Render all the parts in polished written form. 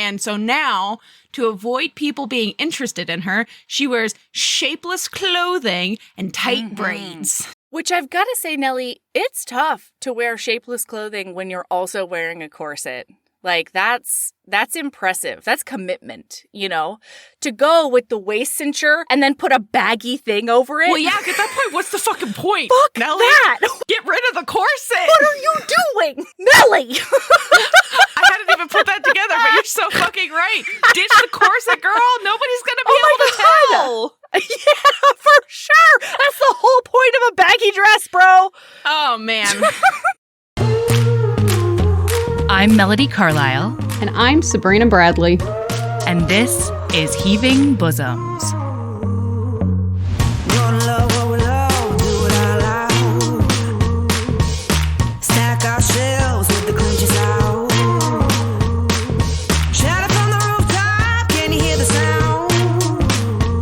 And so now, to avoid people being interested in her, she wears shapeless clothing and tight braids. Which I've got to say, Nellie, it's tough to wear shapeless clothing when you're also wearing a corset. Like, that's impressive. That's commitment, you know? To go with the waist cincher and then put a baggy thing over it. Well, yeah, at that point, what's the fucking point? Fuck Nellie? that! Get rid of the corset! What are you doing? Nellie! I hadn't even put that together, but you're so fucking right. Ditch the corset, girl. Nobody's gonna be able to tell. Yeah, for sure. That's the whole point of a baggy dress, bro. Oh, man. I'm Melody Carlisle. And I'm Sabrina Bradley. And this is Heaving Bosoms. Stack ourselves with the clinches out. Shout from the rooftop, can you hear the sound?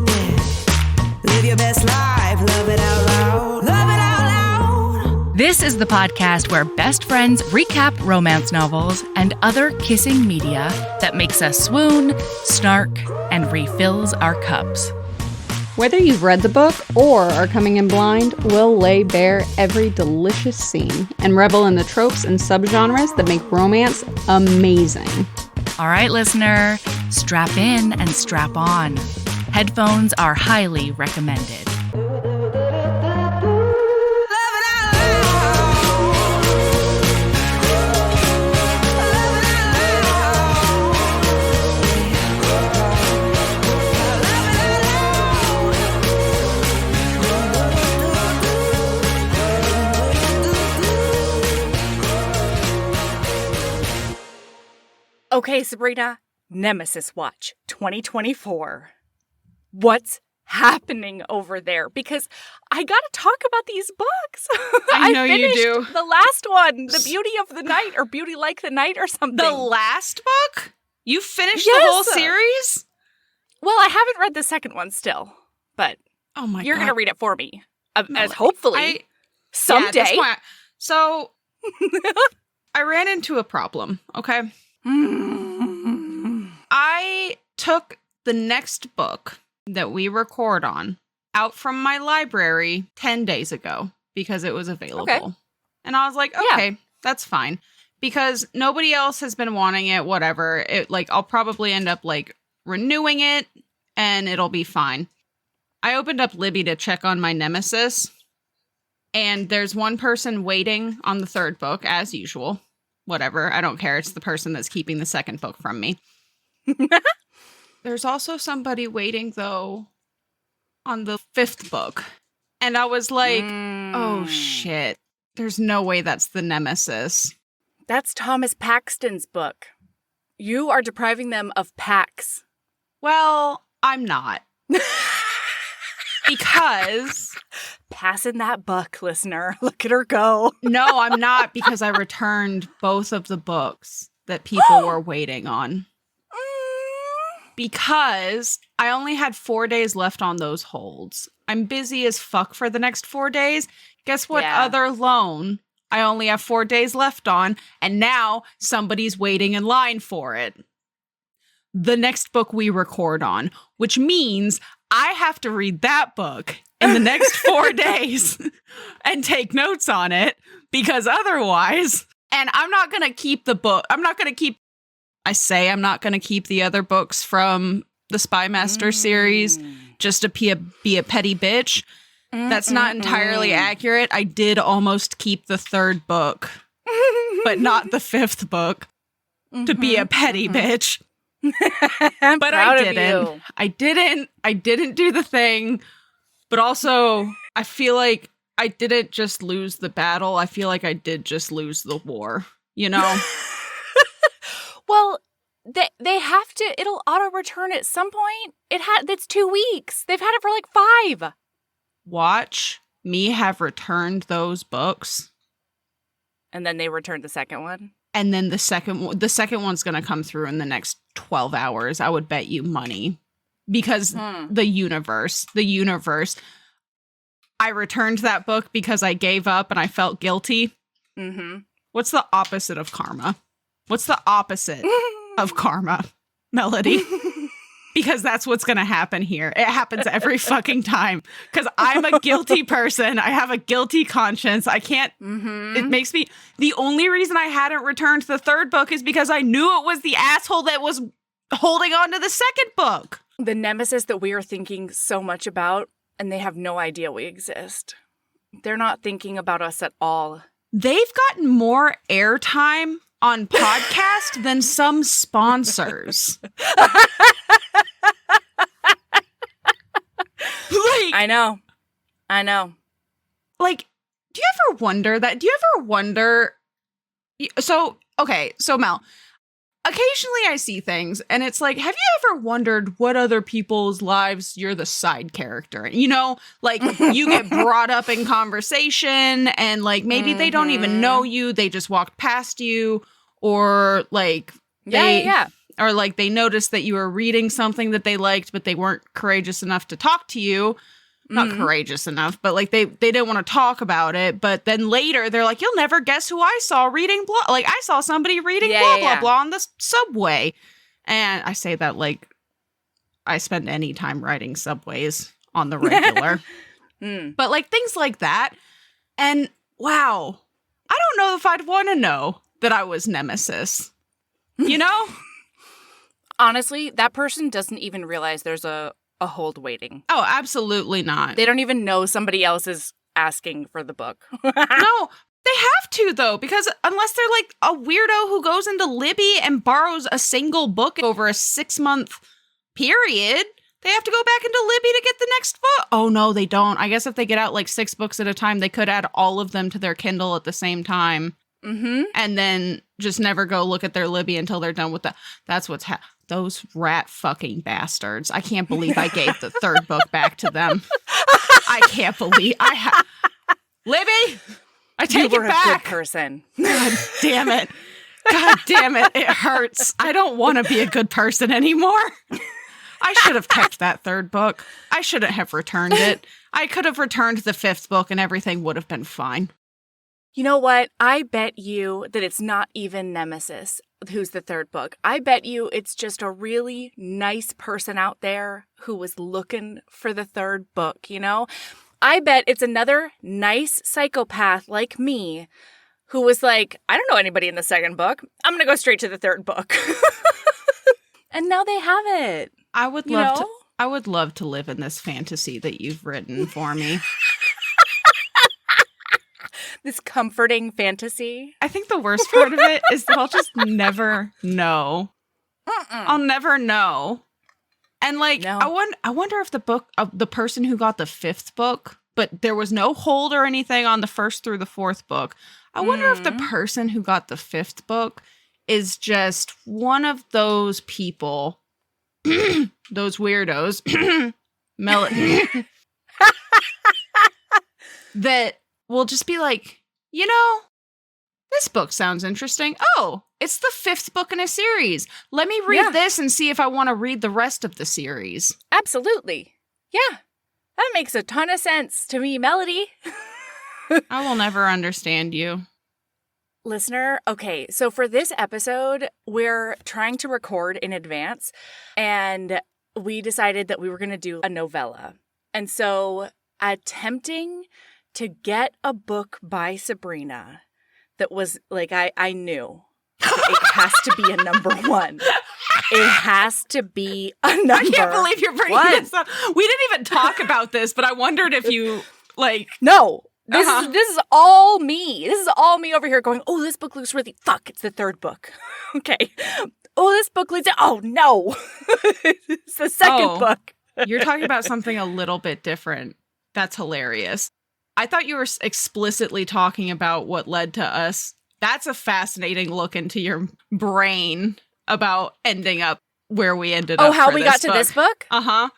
Yeah. Live your best life, love it out loud. Love it out loud. This is the podcast where best friends recap romance novels and other kissing media that makes us swoon, snark, and refills our cups. Whether you've read the book or are coming in blind, we'll lay bare every delicious scene and revel in the tropes and subgenres that make romance amazing. All right, listener, strap in and strap on. Headphones are highly recommended. Okay, Sabrina, Nemesis Watch 2024. What's happening over there? Because I gotta talk about these books. I know you do. The last one, The Beauty of the Night, or Beauty Like the Night, or something. The last book? You finished the whole series? Well, I haven't read the second one still, but oh my you're God. gonna read it for me. No, as hopefully someday. Yeah, at this point, so I ran into a problem, okay? I took the next book that we record on out from my library 10 days ago because it was available. Okay. And I was like, okay, that's fine. Because nobody else has been wanting it, whatever. I'll probably end up renewing it and it'll be fine. I opened up Libby to check on my nemesis. And there's one person waiting on the third book, as usual. Whatever, I don't care. It's the person that's keeping the second book from me. There's also somebody waiting, though, on the fifth book. And I was like, oh, shit. There's no way that's the nemesis. That's Thomas Paxton's book. You are depriving them of Pax. Well, I'm not. Because... Passing that buck, listener. Look at her go. No, I'm not, because I returned both of the books that people were waiting on. Because I only had 4 days left on those holds. I'm busy as fuck for the next 4 days. Guess what other loan I only have 4 days left on, and now somebody's waiting in line for it. The next book we record on, which means I have to read that book in the next 4 days and take notes on it, because otherwise, and I'm not going to keep the book. I'm not going to keep the other books from the Spymaster series just to be a petty bitch. That's not entirely accurate. I did almost keep the third book, but not the fifth book to be a petty bitch. But I didn't. I didn't do the thing. But also, I feel like I didn't just lose the battle. I feel like I did just lose the war, you know? Well, they have to, it'll auto-return at some point. It's 2 weeks. They've had it for 5. Watch me have returned those books. And then they returned the second one? And then the second one's going to come through in the next 12 hours. I would bet you money. Because the universe, I returned that book because I gave up and I felt guilty. Mm-hmm. What's the opposite of karma? What's the opposite of karma? Melody. Because that's what's going to happen here. It happens every fucking time. Because I'm a guilty person. I have a guilty conscience. I can't. It makes me. The only reason I hadn't returned the third book is because I knew it was the asshole that was holding on to the second book. The nemesis that we are thinking so much about, and they have no idea we exist. They're not thinking about us at all. They've gotten more airtime on podcast than some sponsors. I know. Like, do you ever wonder that? Do you ever wonder? So Mel, occasionally I see things and it's like, have you ever wondered what other people's lives you're the side character in? You know, like you get brought up in conversation and like maybe they don't even know you. They just walked past you or like or like they noticed that you were reading something that they liked, but they weren't courageous enough to talk to you. Not courageous enough, but like they didn't want to talk about it. But then later they're like, you'll never guess who I saw reading blah. Like I saw somebody reading blah on the subway. And I say that like I spend any time riding subways on the regular. But like things like that. And wow, I don't know if I'd want to know that I was nemesis. You know? Honestly, that person doesn't even realize there's a hold waiting. Oh, absolutely not. They don't even know somebody else is asking for the book. No, they have to, though, because unless they're like a weirdo who goes into Libby and borrows a single book over a 6-month period, they have to go back into Libby to get the next book. Oh, no, they don't. I guess if they get out like 6 books at a time, they could add all of them to their Kindle at the same time. And then just never go look at their Libby until they're done with that's what's those rat fucking bastards. I can't believe I gave the third book back to them. I can't believe Libby, I take it back. You were a good person. God damn it. God damn it. It hurts. I don't want to be a good person anymore. I should have kept that third book. I shouldn't have returned it. I could have returned the 5th book and everything would have been fine. You know what? I bet you that it's not even Nemesis who's the third book. I bet you it's just a really nice person out there who was looking for the third book, you know? I bet it's another nice psychopath like me who was like, I don't know anybody in the second book. I'm going to go straight to the third book. And now they have it. I would love to live in this fantasy that you've written for me. This comforting fantasy. I think the worst part of it is that I'll just never know. I'll never know. And like, no. I wonder if the person who got the 5th book, but there was no hold or anything on the 1st through the 4th book. I wonder if the person who got the 5th book is just one of those people, those weirdos, that will just be like, you know, this book sounds interesting. Oh, it's the 5th book in a series. Let me read this and see if I want to read the rest of the series. Absolutely. Yeah. That makes a ton of sense to me, Melody. I will never understand you. Listener, okay, so for this episode, we're trying to record in advance, and we decided that we were going to do a novella. And so attempting to get a book by Sabrina that was like, I knew it has to be a number 1. It has to be a number 1. I can't believe you're bringing this up. We didn't even talk about this, but I wondered if you like. No, this is all me. This is all me over here going, oh, this book looks really, fuck, it's the 3rd book. Okay. Oh, this book leads, oh no. It's the 2nd book. You're talking about something a little bit different. That's hilarious. I thought you were explicitly talking about what led to us. That's a fascinating look into your brain about ending up where we ended up. Oh, how we got to this book? Uh-huh.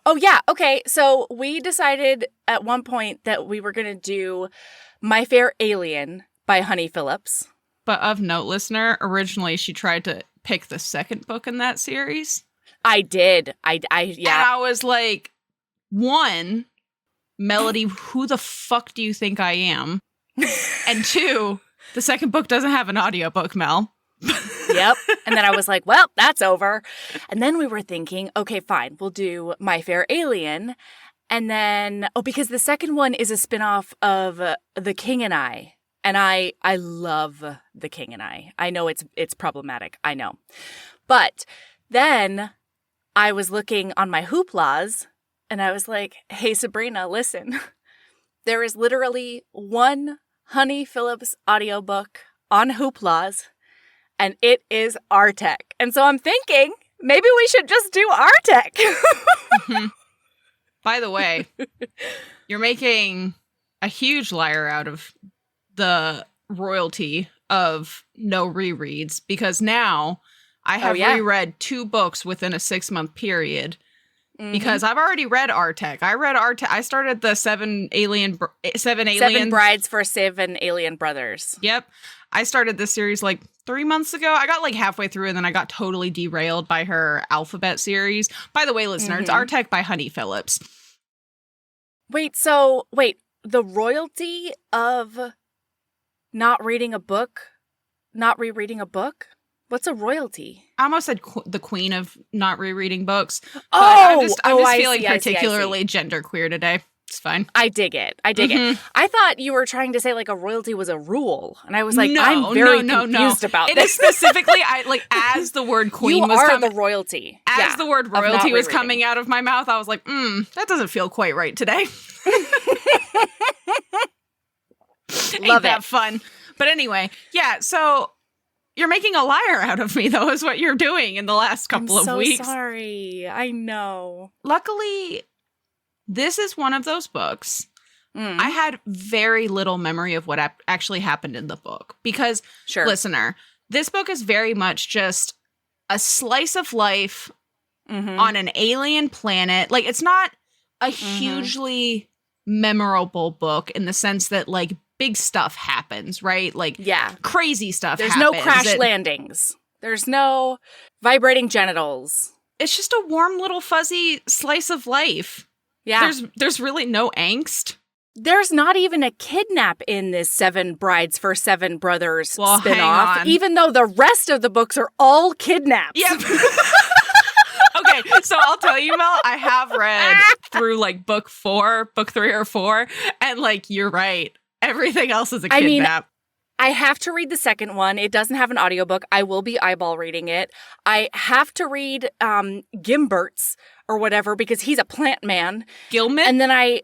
Oh, yeah. Okay. So we decided at one point that we were going to do My Fair Alien by Honey Phillips. But of note, listener, originally she tried to pick the 2nd book in that series. I did. Yeah. And I was like, 1... Melody, who the fuck do you think I am? And 2, the 2nd book doesn't have an audiobook, Mel. Yep. And then I was like, well, that's over. And then we were thinking, okay, fine, we'll do My Fair Alien. And then, because the second one is a spinoff of The King and I. And I love The King and I. I know it's problematic. I know. But then I was looking on my Hooplas and I was like, hey, Sabrina, listen. There is literally one Honey Phillips audiobook on Hooplas, and it is Artek. And so I'm thinking, maybe we should just do Artek. Mm-hmm. By the way, you're making a huge liar out of the royalty of no rereads, because now I have reread 2 books within a 6-month period. Because I've already read Artek. I read Artek. I started the Seven Brides for 7 Alien Brothers. Yep. I started this series like 3 months ago. I got like halfway through and then I got totally derailed by her alphabet series. By the way, listener, it's Artek by Honey Phillips. Wait, the royalty of not reading a book, not rereading a book? What's a royalty? I almost said the queen of not rereading books. I'm just feeling particularly genderqueer today. It's fine. I dig it. it. I thought you were trying to say like a royalty was a rule. And I was like, I'm very confused about it. This. It is specifically, as the word queen was coming. The royalty. As the word royalty was coming out of my mouth, I was like, that doesn't feel quite right today. Ain't that fun? But anyway, yeah, so you're making a liar out of me, though, is what you're doing in the last couple of weeks. I'm so sorry. I know. Luckily, this is one of those books. I had very little memory of what actually happened in the book. Because, listener, this book is very much just a slice of life on an alien planet. Like, it's not a hugely memorable book in the sense that, like, big stuff happens, right? Like, crazy stuff happens. There's no crash landings. There's no vibrating genitals. It's just a warm little fuzzy slice of life. Yeah. There's really no angst. There's not even a kidnap in this 7 Brides for 7 Brothers spinoff, hang on. even though the rest of the books are all kidnaps. Yep. Okay, so I'll tell you, Mel, I have read through like book 3 or 4, and like, you're right. Everything else is a kidnap. I have to read the second one. It doesn't have an audiobook. I will be eyeball reading it. I have to read Gimbert's or whatever because he's a plant man. Gilmet? And then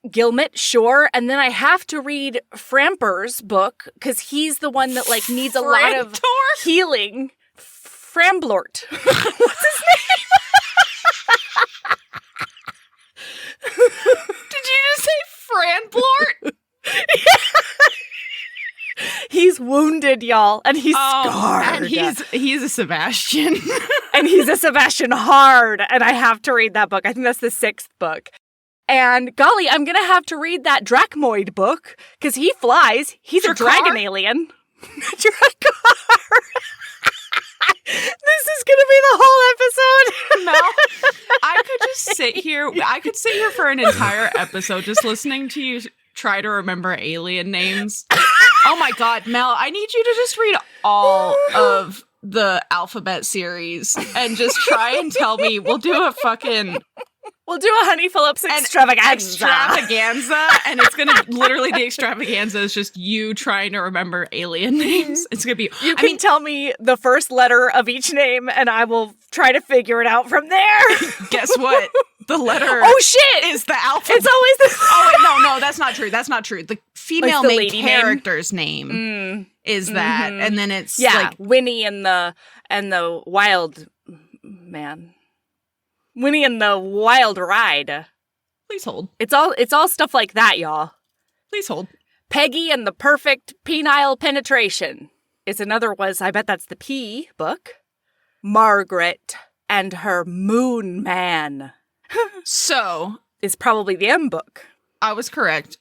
Gilmet, sure. And then I have to read Framper's book because he's the one that like needs a lot of healing. Framblort. What's his name? Did you just say Franblort? He's wounded, y'all, and he's scarred. And he's a Sebastian. And he's a Sebastian hard, and I have to read that book. I think that's the 6th book. And golly, I'm going to have to read that Drachmoid book, because he flies. He's a dragon alien. Drakkar. This is going to be the whole episode. Mel, I could sit here for an entire episode just listening to you try to remember alien names. Oh my God, Mel, I need you to just read all of the alphabet series and just try and tell me. We'll do a Honey Phillips extravaganza. And it's going to literally, the extravaganza is just you trying to remember alien names. It's going to be, You can tell me the first letter of each name and I will try to figure it out from there. Guess what? The letter is the alphabet. It's always the no, that's not true. That's not true. The female main character's name is that. And then it's like Winnie and the wild man. Winnie and the Wild Ride. Please hold. It's all stuff like that, y'all. Please hold. Peggy and the Perfect Penile Penetration. I bet that's the P book. Margaret and her Moon Man. So is probably the M book. I was correct.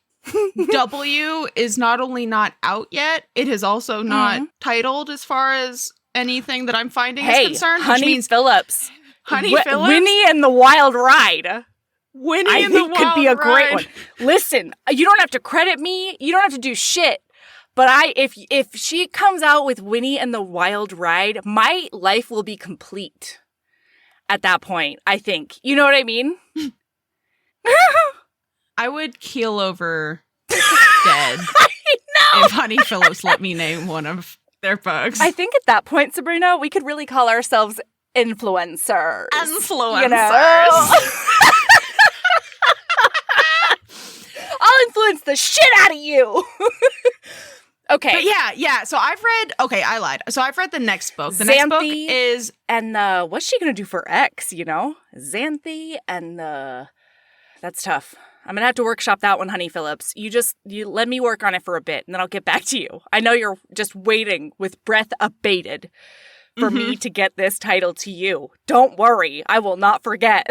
W is not only not out yet, it is also not titled as far as anything that I'm finding is concerned. Honey Phillips. Honey Phillips? Winnie and the Wild Ride. Winnie and the Wild Ride could be a great one. Listen, you don't have to credit me. You don't have to do shit. But if she comes out with Winnie and the Wild Ride, my life will be complete at that point, I think. You know what I mean? I would keel over dead if Honey Phillips let me name one of their books. I think at that point, Sabrina, we could really call ourselves influencers. Influencers. You know? I'll influence the shit out of you. Okay. But yeah. So I've read, I lied. So I've read the next book. The next book is... And what's she going to do for X, you know? Xanthi and that's tough. I'm going to have to workshop that one, Honey Phillips. You let me work on it for a bit, and then I'll get back to you. I know you're just waiting with breath abated for me to get this title to you. Don't worry. I will not forget.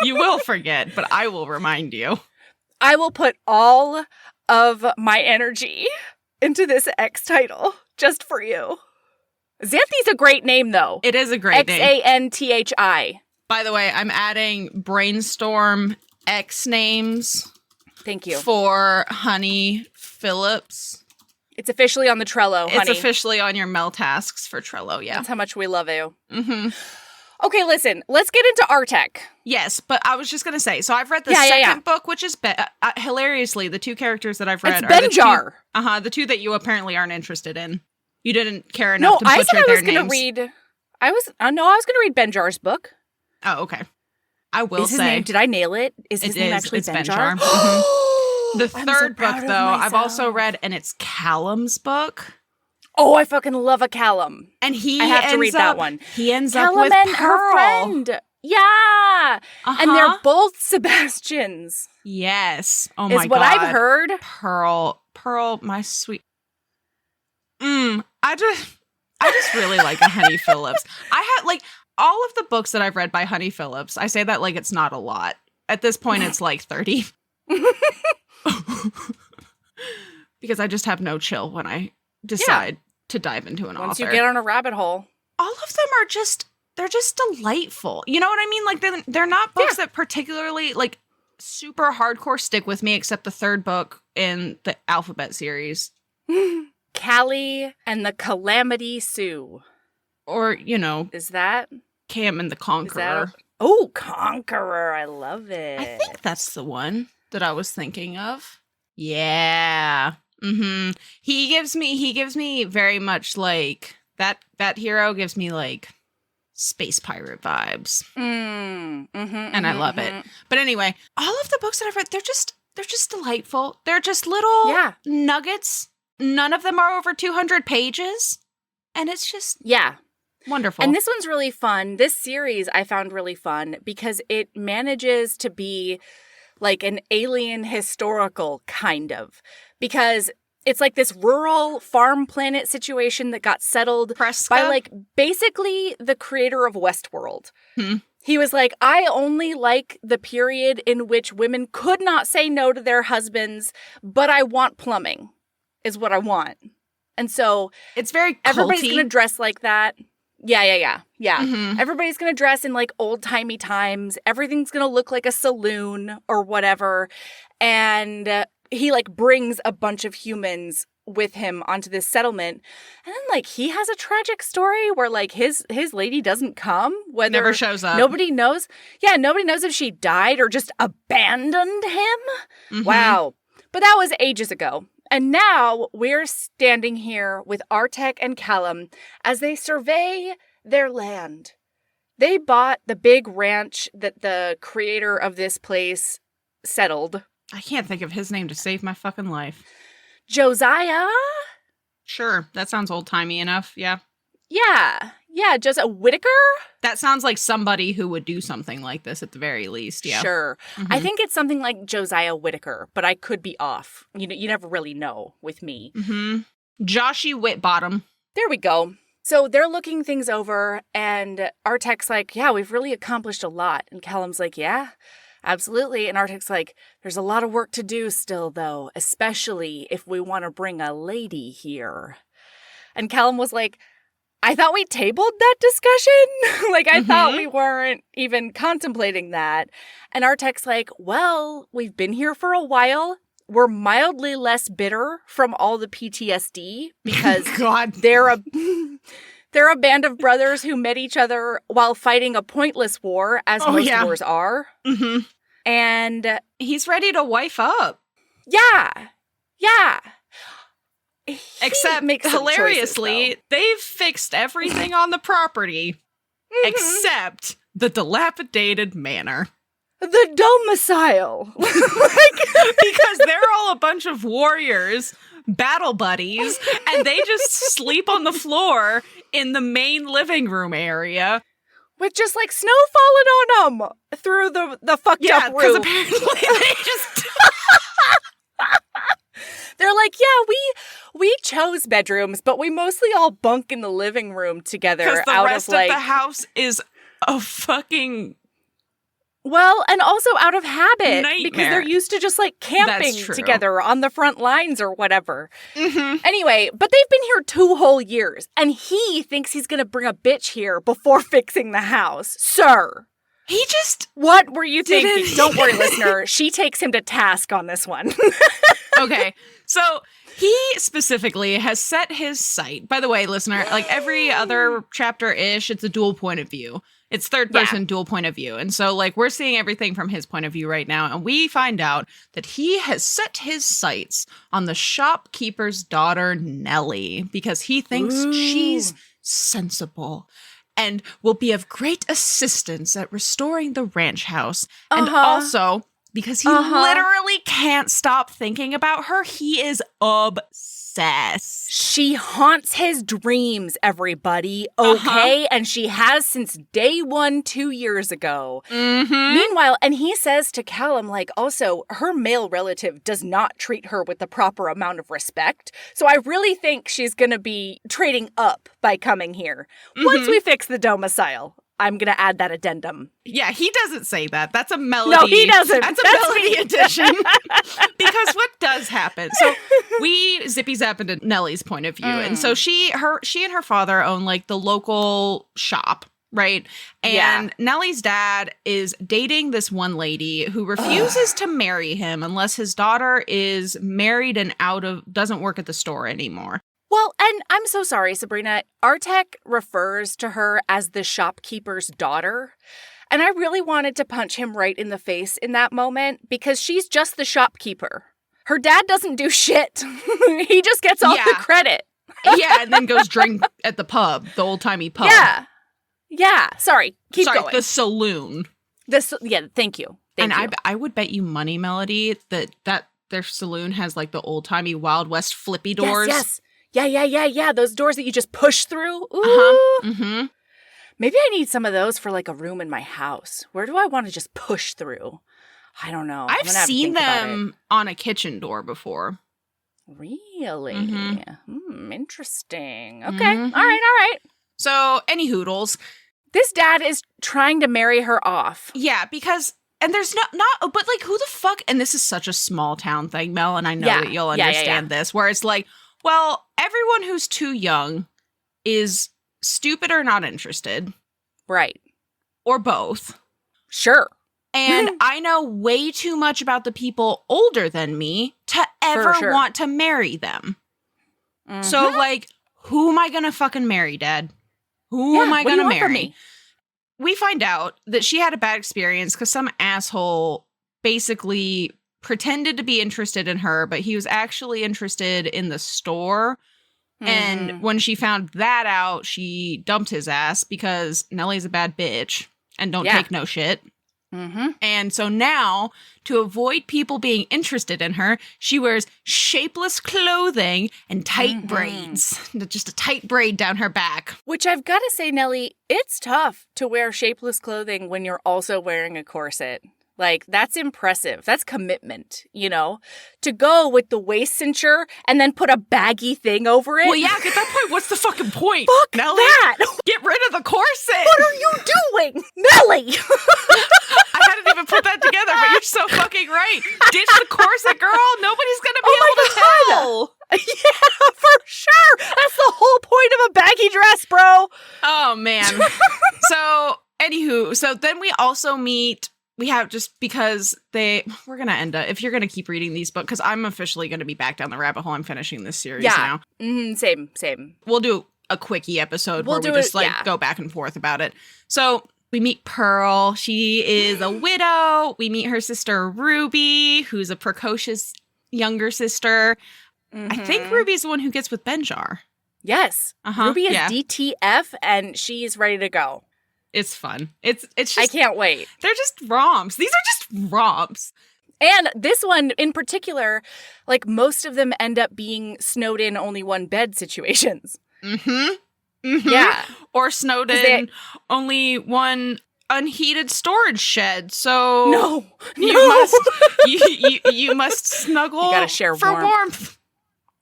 You will forget, but I will remind you. I will put all of my energy into this X title just for you. Xanthi's a great name, though. It is a great name. Xanthi. By the way, I'm adding brainstorm X names. Thank you. For Honey Phillips. It's officially on the Trello, honey. It's officially on your Mel tasks for Trello, yeah. That's how much we love you. Mm-hmm. Okay, listen. Let's get into Artek. Yes, but I was just going to say, so I've read the second book, which is, hilariously, the two characters that I've read are Benjar. the two that you apparently aren't interested in. You didn't care enough to butcher their names. I was going to read Benjar's book. Oh, okay. I will Is his name, did I nail it? Is his name actually Benjar? Mm-hmm. The third book, though, I've also read, and it's Callum's book. Oh, I fucking love a Callum. And I have to read that one. He ends Callum up with and Pearl. her friend. Yeah. And they're both Sebastians. Yes. Oh, my God. Is what I've heard. Pearl, my sweet... I just really like a Honey Phillips. I had, all of the books that I've read by Honey Phillips, I say that like it's not a lot. At this point, it's like 30. Because I just have no chill when I decide to dive into an author. Once you get on a rabbit hole. All of them are they're just delightful. You know what I mean? Like, they're not books that particularly, super hardcore stick with me, except the third book in the Alphabet series. Callie and the Calamity Sue. Or, Is that? Cam and the Conqueror. Conqueror. I love it. I think that's the one that I was thinking of. Yeah. Mm-hmm. He gives me very much that hero gives me space pirate vibes. And I love it. But anyway, all of the books that I've read, they're just delightful. They're just little nuggets. None of them are over 200 pages. And it's just wonderful. And this one's really fun. This series I found really fun because it manages to be like an alien historical kind of. Because it's like this rural farm planet situation that got settled by basically the creator of Westworld. He was like, I only like the period in which women could not say no to their husbands, but I want plumbing is what I want. And so it's very culty. Everybody's going to dress like that. Yeah. Everybody's going to dress in old-timey times. Everything's going to look like a saloon or whatever. And he brings a bunch of humans with him onto this settlement. And then he has a tragic story where his lady doesn't come. Whether never shows up. Nobody knows. Yeah, nobody knows if she died or just abandoned him. Wow. But that was ages ago. And now we're standing here with Artek and Callum as they survey their land. They bought the big ranch that the creator of this place settled. I can't think of his name to save my fucking life. Josiah? Sure, that sounds old-timey enough, yeah. Yeah, Josiah Whitaker? That sounds like somebody who would do something like this at the very least, yeah. Sure. I think it's something like Josiah Whitaker, but I could be off. You never really know with me. Joshy Whitbottom. There we go. So they're looking things over, and Artek's like, yeah, we've really accomplished a lot. And Callum's like, yeah, absolutely. And Artek's like, there's a lot of work to do still, though, especially if we want to bring a lady here. And Callum was like, I thought we tabled that discussion. I thought we weren't even contemplating that. And Artek's like, well, we've been here for a while. were mildly less bitter from all the PTSD because God. they're a band of brothers who met each other while fighting a pointless war, as most wars are. Mm-hmm. And he's ready to wife up. Yeah. Except, hilariously, they've fixed everything on the property except the dilapidated manor. The domicile. Because they're all a bunch of warriors, battle buddies, and they just sleep on the floor in the main living room area. With just, like, snow falling on them through the fucked up roof. Yeah, because apparently they just... They're like, yeah, we chose bedrooms, but we mostly all bunk in the living room together. Because the rest of like, the house is a fucking... Well, and also out of habit. Nightmare. Because they're used to just, like, camping together on the front lines or whatever. Mm-hmm. Anyway, but they've been here 2 whole years, and he thinks he's going to bring a bitch here before fixing the house. Sir. He just... What were you thinking? Don't worry, listener. She takes him to task on this one. Okay, so he specifically has set his sight. By the way, listener, like every other chapter-ish, it's a dual point of view. It's third person dual point of view. And so, like, we're seeing everything from his point of view right now. And we find out that he has set his sights on the shopkeeper's daughter, Nellie, because he thinks she's sensible and will be of great assistance at restoring the ranch house. And also, because he literally can't stop thinking about her, he is obsessed. She haunts his dreams, everybody, okay? And she has since day 1 2 years ago. Mm-hmm. Meanwhile, and he says to Callum, like, also, her male relative does not treat her with the proper amount of respect. So I really think she's going to be trading up by coming here. Once we fix the domicile, I'm going to add that addendum. Yeah, he doesn't say that. That's a melody. No, he doesn't. That's a melody addition. Because what does happen? So we zippy zap into Nellie's point of view. And so she and her father own like the local shop, right? And Nellie's dad is dating this one lady who refuses to marry him unless his daughter is married and doesn't work at the store anymore. Well, and I'm so sorry, Sabrina. Artek refers to her as the shopkeeper's daughter. And I really wanted to punch him right in the face in that moment because she's just the shopkeeper. Her dad doesn't do shit. He just gets all the credit. Yeah, and then goes drink at the pub, the old-timey pub. Yeah. Sorry. Keep going. The saloon. Thank you. Thank you. I would bet you money, Melody, that their saloon has like the old-timey Wild West flippy doors. Yes. Yeah. Those doors that you just push through. Ooh. Mm-hmm. Maybe I need some of those for like a room in my house. Where do I want to just push through? I don't know. I've seen them on a kitchen door before. Really? Interesting. Okay. Mm-hmm. All right. So, any hoodles. This dad is trying to marry her off. Yeah, because... And there's not, but like, who the fuck? And this is such a small town thing, Mel, and I know that you'll understand this, where it's like, well, everyone who's too young is stupid or not interested. Right. Or both. Sure. And I know way too much about the people older than me to ever want to marry them. Mm-hmm. So, like, who am I going to fucking marry, Dad? Who am I going to marry? We find out that she had a bad experience because some asshole basically pretended to be interested in her, but he was actually interested in the store. Mm-hmm. And when she found that out, she dumped his ass because Nellie's a bad bitch and don't take no shit. Mm-hmm. And so now, to avoid people being interested in her, she wears shapeless clothing and tight braids. Just a tight braid down her back. Which I've got to say, Nellie, it's tough to wear shapeless clothing when you're also wearing a corset. Like, that's impressive. That's commitment, you know? To go with the waist cincher and then put a baggy thing over it. Well, yeah, at that point, what's the fucking point? Fuck Nellie? that! Get rid of the corset! What are you doing? Nellie! I hadn't even put that together, but you're so fucking right. Ditch the corset, girl. Nobody's gonna be able to tell. Yeah, for sure. That's the whole point of a baggy dress, bro. Oh, man. So, anywho, then we also meet we have, just because we're going to end up, if you're going to keep reading these books, because I'm officially going to be back down the rabbit hole. I'm finishing this series now. Same. We'll do a quickie episode where we just go back and forth about it. So we meet Pearl. She is a widow. We meet her sister Ruby, who's a precocious younger sister. I think Ruby's the one who gets with Benjar. Yes. Ruby is DTF, and she's ready to go. It's fun. It's just, I can't wait. They're just romps. These are just romps. And this one in particular, like most of them end up being snowed in only one bed situations. Yeah. Or snowed in only one unheated storage shed. So you must snuggle. You gotta share for warmth.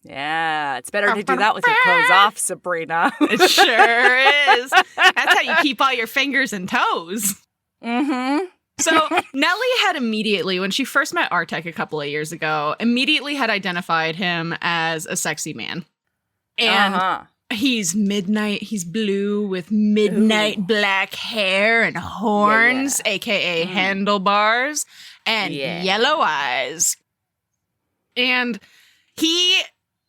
Yeah, it's better to do that with your clothes off, Sabrina. It sure is. That's how you keep all your fingers and toes. So Nellie had immediately, when she first met Artek a couple of years ago, immediately had identified him as a sexy man. And he's midnight, he's blue with midnight black hair and horns, aka handlebars, and yellow eyes. And he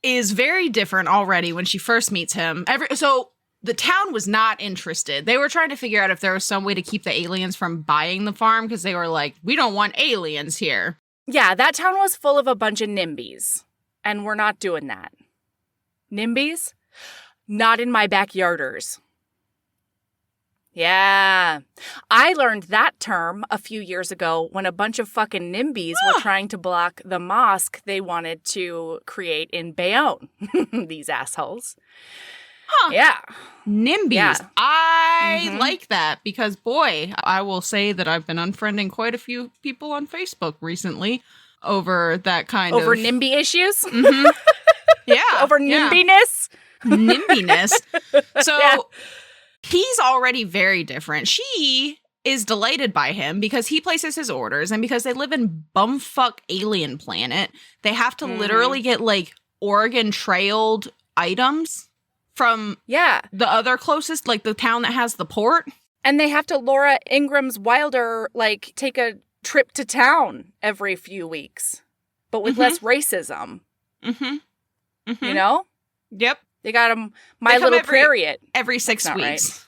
is very different already when she first meets him. So the town was not interested. They were trying to figure out if there was some way to keep the aliens from buying the farm, because they were like, we don't want aliens here. Yeah, that town was full of a bunch of NIMBYs, and we're not doing that. NIMBYs? Not in my backyarders. Yeah. I learned that term a few years ago when a bunch of fucking NIMBYs were trying to block the mosque they wanted to create in Bayonne. These assholes. Yeah. NIMBYs. Yeah. I like that because, boy, I will say that I've been unfriending quite a few people on Facebook recently over that kind over of... Over NIMBY issues? Yeah. Over NIMByness? NIMByness. So... He's already very different. She is delighted by him because he places his orders, and because they live in bumfuck alien planet, they have to literally get like Oregon trailed items from the other closest, like the town that has the port. And they have to Laura Ingram's Wilder, like, take a trip to town every few weeks, but with less racism. You know? Yep. They got them My Little Prairie every 6 weeks. Right.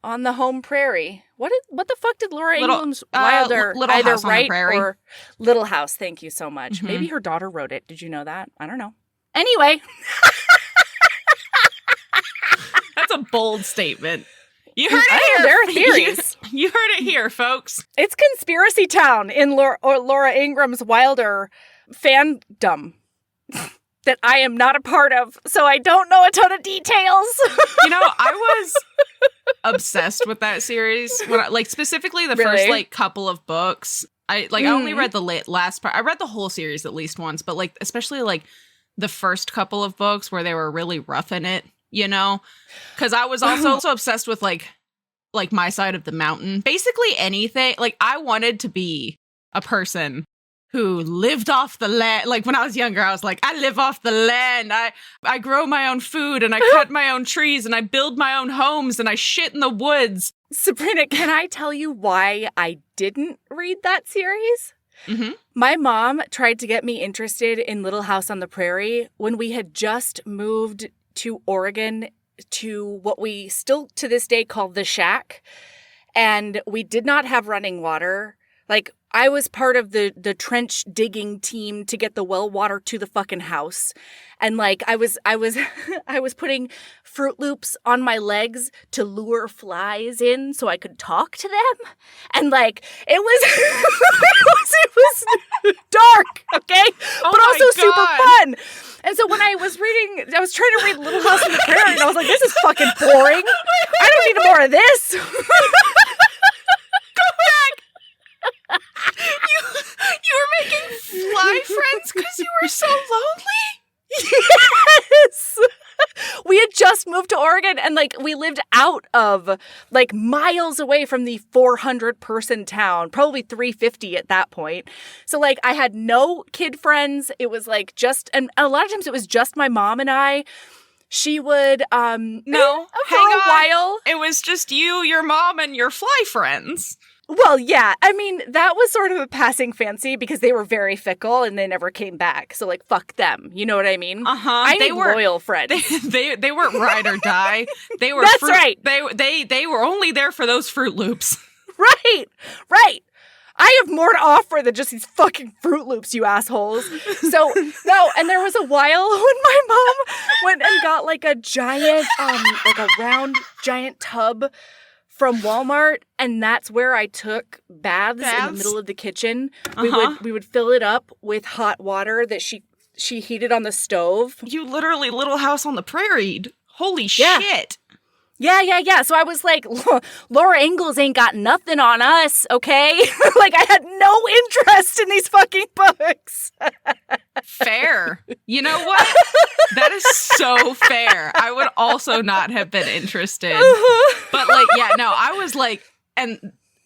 On the home prairie. What the fuck did Laura Ingram's Wilder Little either House on write the Prairie. or Little House? Thank you so much. Maybe her daughter wrote it. Did you know that? I don't know. Anyway. That's a bold statement. You heard it here. There are theories. You heard it here, folks. It's Conspiracy Town in Laura Ingram's Wilder fandom. That I am not a part of, so I don't know a ton of details. You know, I was obsessed with that series. When specifically the first, couple of books. I only read the last part. I read the whole series at least once, but, especially, the first couple of books where they were really roughing it, you know? Because I was also obsessed with, My Side of the Mountain. Basically anything. I wanted to be a person who lived off the land. When I was younger, I was like, I live off the land. I grow my own food, and I cut my own trees, and I build my own homes, and I shit in the woods. Sabrina, can I tell you why I didn't read that series? My mom tried to get me interested in Little House on the Prairie when we had just moved to Oregon to what we still to this day call the Shack. And we did not have running water. I was part of the trench digging team to get the well water to the fucking house. And I was I was putting Fruit Loops on my legs to lure flies in so I could talk to them. And it was it was dark, okay? But also super fun. And so when I was trying to read Little House on the Prairie, and I was like, this is fucking boring. I don't need more of this. Go back. You were making fly friends because you were so lonely? Yes! We had just moved to Oregon, and we lived out of miles away from the 400-person town, probably 350 at that point. So I had no kid friends. It was and a lot of times it was just my mom and I. She would no, for a while. It was just you, your mom, and your fly friends. Well, yeah. I mean, that was sort of a passing fancy because they were very fickle and they never came back. So, like, fuck them. You know what I mean? I need loyal friends. They weren't ride or die. They were. That's right. They were only there for those Fruit Loops. Right. I have more to offer than just these fucking Fruit Loops, you assholes. So, no, and there was a while when my mom went and got like a giant, like a round giant tub from Walmart, and that's where I took baths in the middle of the kitchen. We would fill it up with hot water that she heated on the stove. You literally Little House on the Prairie. Holy shit. Yeah. So I was like, Laura Ingalls ain't got nothing on us, okay? Like, I had no interest in these fucking books. Fair. You know what? That is so fair. I would also not have been interested. But, like, yeah, no, I was like, and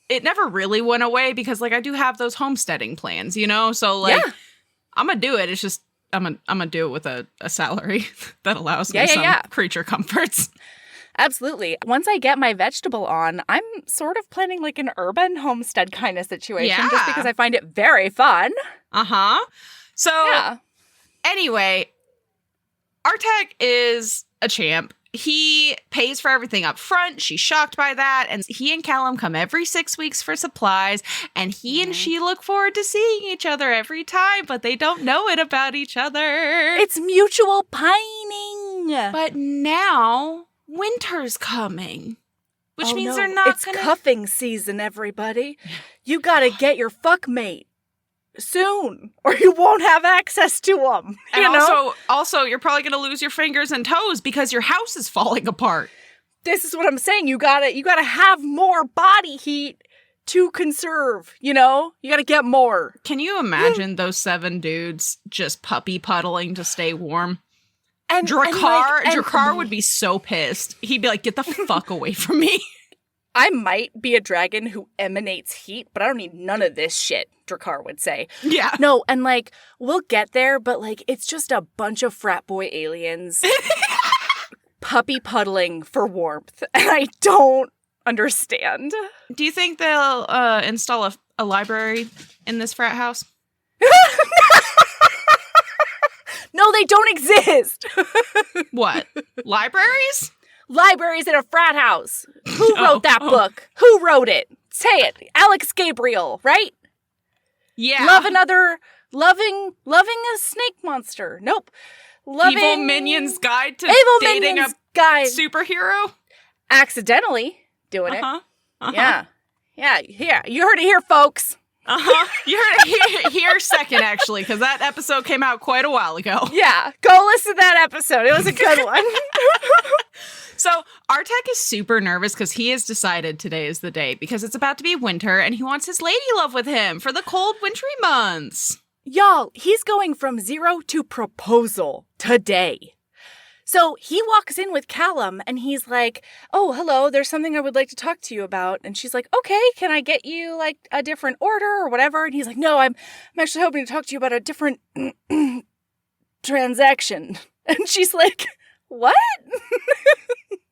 it never really went away because, like, I do have those homesteading plans, you know? So, like, I'm going to do it. It's just, I'm gonna do it with a salary that allows me some creature comforts. Absolutely. Once I get my vegetable on, I'm sort of planning like an urban homestead kind of situation just because I find it very fun. So, anyway, Artek is a champ. He pays for everything up front. She's shocked by that. And he and Callum come every 6 weeks for supplies. And he and she look forward to seeing each other every time, but they don't know it about each other. It's mutual pining. But now winter's coming, which means they're not It's cuffing season, everybody. You gotta get your fuckmate soon, or you won't have access to them. And also, you're probably gonna lose your fingers and toes because your house is falling apart. This is what I'm saying. You gotta have more body heat to conserve. You know, you gotta get more. Can you imagine those 7 dudes just puppy puddling to stay warm? And Drakkar would be so pissed. He'd be like, "Get the fuck away from me." I might be a dragon who emanates heat, but I don't need none of this shit, Drakkar would say. Yeah. No, and like, we'll get there, but like, it's just a bunch of frat boy aliens puppy puddling for warmth, and I don't understand. Do you think they'll install a library in this frat house? No, they don't exist. What? Libraries? Libraries in a frat house. Who wrote that book? Who wrote it? Say it. Alex Gabriel, right? Yeah. Loving a snake monster. Nope. Evil Minion's Guide to Dating a Superhero? Accidentally doing it. Yeah. Here. You heard it here, folks. You heard it here second, actually, because that episode came out quite a while ago. Yeah, go listen to that episode. It was a good one. So Artek is super nervous because he has decided today is the day because it's about to be winter and he wants his lady love with him for the cold, wintry months. Y'all, he's going from 0 to proposal today. So he walks in with Callum and he's like, "Oh, hello, there's something I would like to talk to you about." And she's like, "Okay, can I get you like a different order or whatever?" And he's like, "No, I'm actually hoping to talk to you about a different transaction." And she's like, "What?"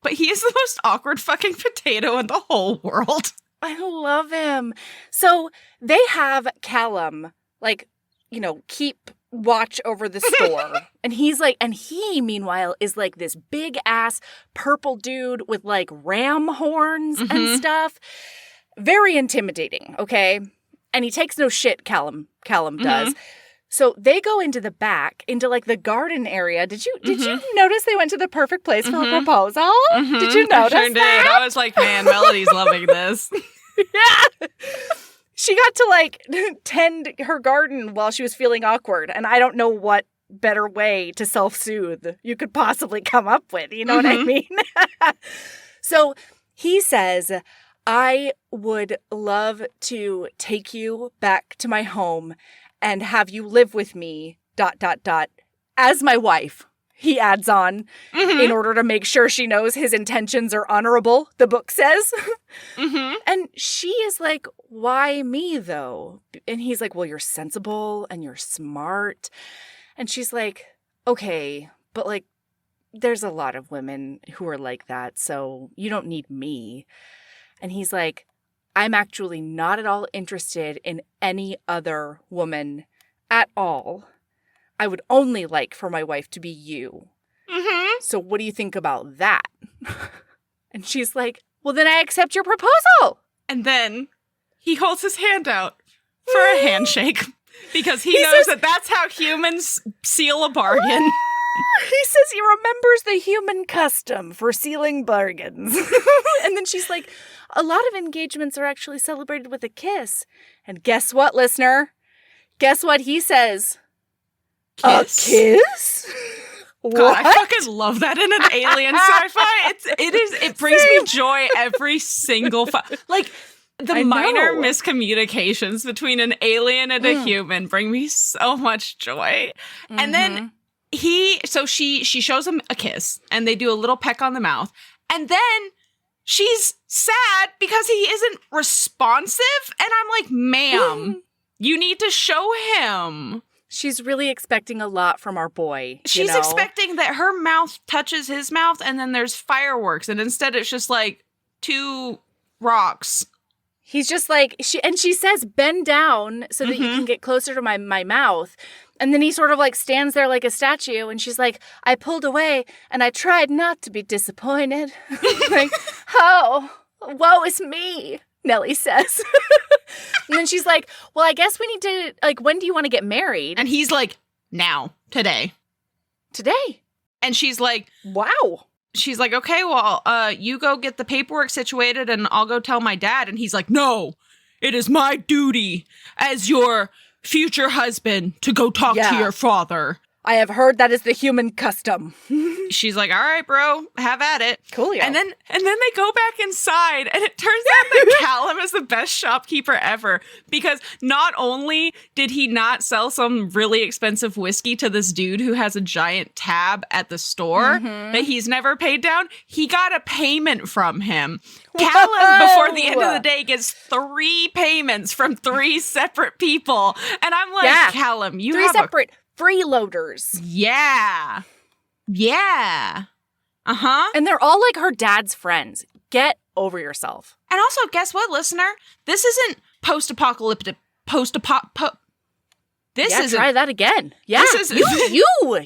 But he is the most awkward fucking potato in the whole world. I love him. So they have Callum, like, you know, keep watch over the store. And he's like, and he, meanwhile, is like this big ass purple dude with like ram horns and stuff. Very intimidating, okay? And he takes no shit, Callum does. So they go into the back, into like the garden area. Did you notice they went to the perfect place for a proposal? Did you notice I sure that? did. I was like, man, Melody's loving this. Yeah. She got to like tend her garden while she was feeling awkward. And I don't know what better way to self-soothe you could possibly come up with. You know what I mean? So he says, "I would love to take you back to my home and have you live with me, ... as my wife," he adds on, in order to make sure she knows his intentions are honorable, the book says. And she is like, "Why me, though?" And he's like, "Well, you're sensible and you're smart." And she's like, "Okay, but like, there's a lot of women who are like that, so you don't need me." And he's like, I'm actually not at all interested in any other woman at all. I would only like for my wife to be you. Mm-hmm. So what do you think about that? And she's like, well, then I accept your proposal. And then he holds his hand out for a handshake because he knows that that's how humans seal a bargain. He says he remembers the human custom for sealing bargains. And then she's like, a lot of engagements are actually celebrated with a kiss. And guess what, listener? Guess what he says? Kiss. A kiss? God, I fucking love that in an alien sci-fi. It brings me joy every single like the minor miscommunications between an alien and a human bring me so much joy. Mm-hmm. And then she shows him a kiss and they do a little peck on the mouth. And then she's sad because he isn't responsive. And I'm like, ma'am, you need to show him. She's really expecting a lot from our boy. She's expecting that her mouth touches his mouth and then there's fireworks. And instead it's just like 2 rocks. He's just like, she says, bend down so that you can get closer to my mouth. And then he sort of like stands there like a statue. And she's like, I pulled away and I tried not to be disappointed. Like, oh, woe is me, Nellie says. And then she's like, well, I guess we need to, like, when do you want to get married? And he's like, now, today. Today. And she's like, wow. She's like, okay, well, you go get the paperwork situated and I'll go tell my dad. And he's like, no, it is my duty as your future husband to go talk to your father. I have heard that is the human custom. She's like, all right, bro, have at it. Coolio. And then they go back inside and it turns out that Callum is the best shopkeeper ever because not only did he not sell some really expensive whiskey to this dude who has a giant tab at the store that he's never paid down, he got a payment from him. Callum, before the end of the day, gets 3 payments from 3 separate people. And I'm like, Callum, you 3 have separate freeloaders. Yeah. Yeah. Uh-huh. And they're all like her dad's friends. Get over yourself. And also, guess what, listener? This isn't post-apocalyptic. This isn't. Try that again. Yeah. This is,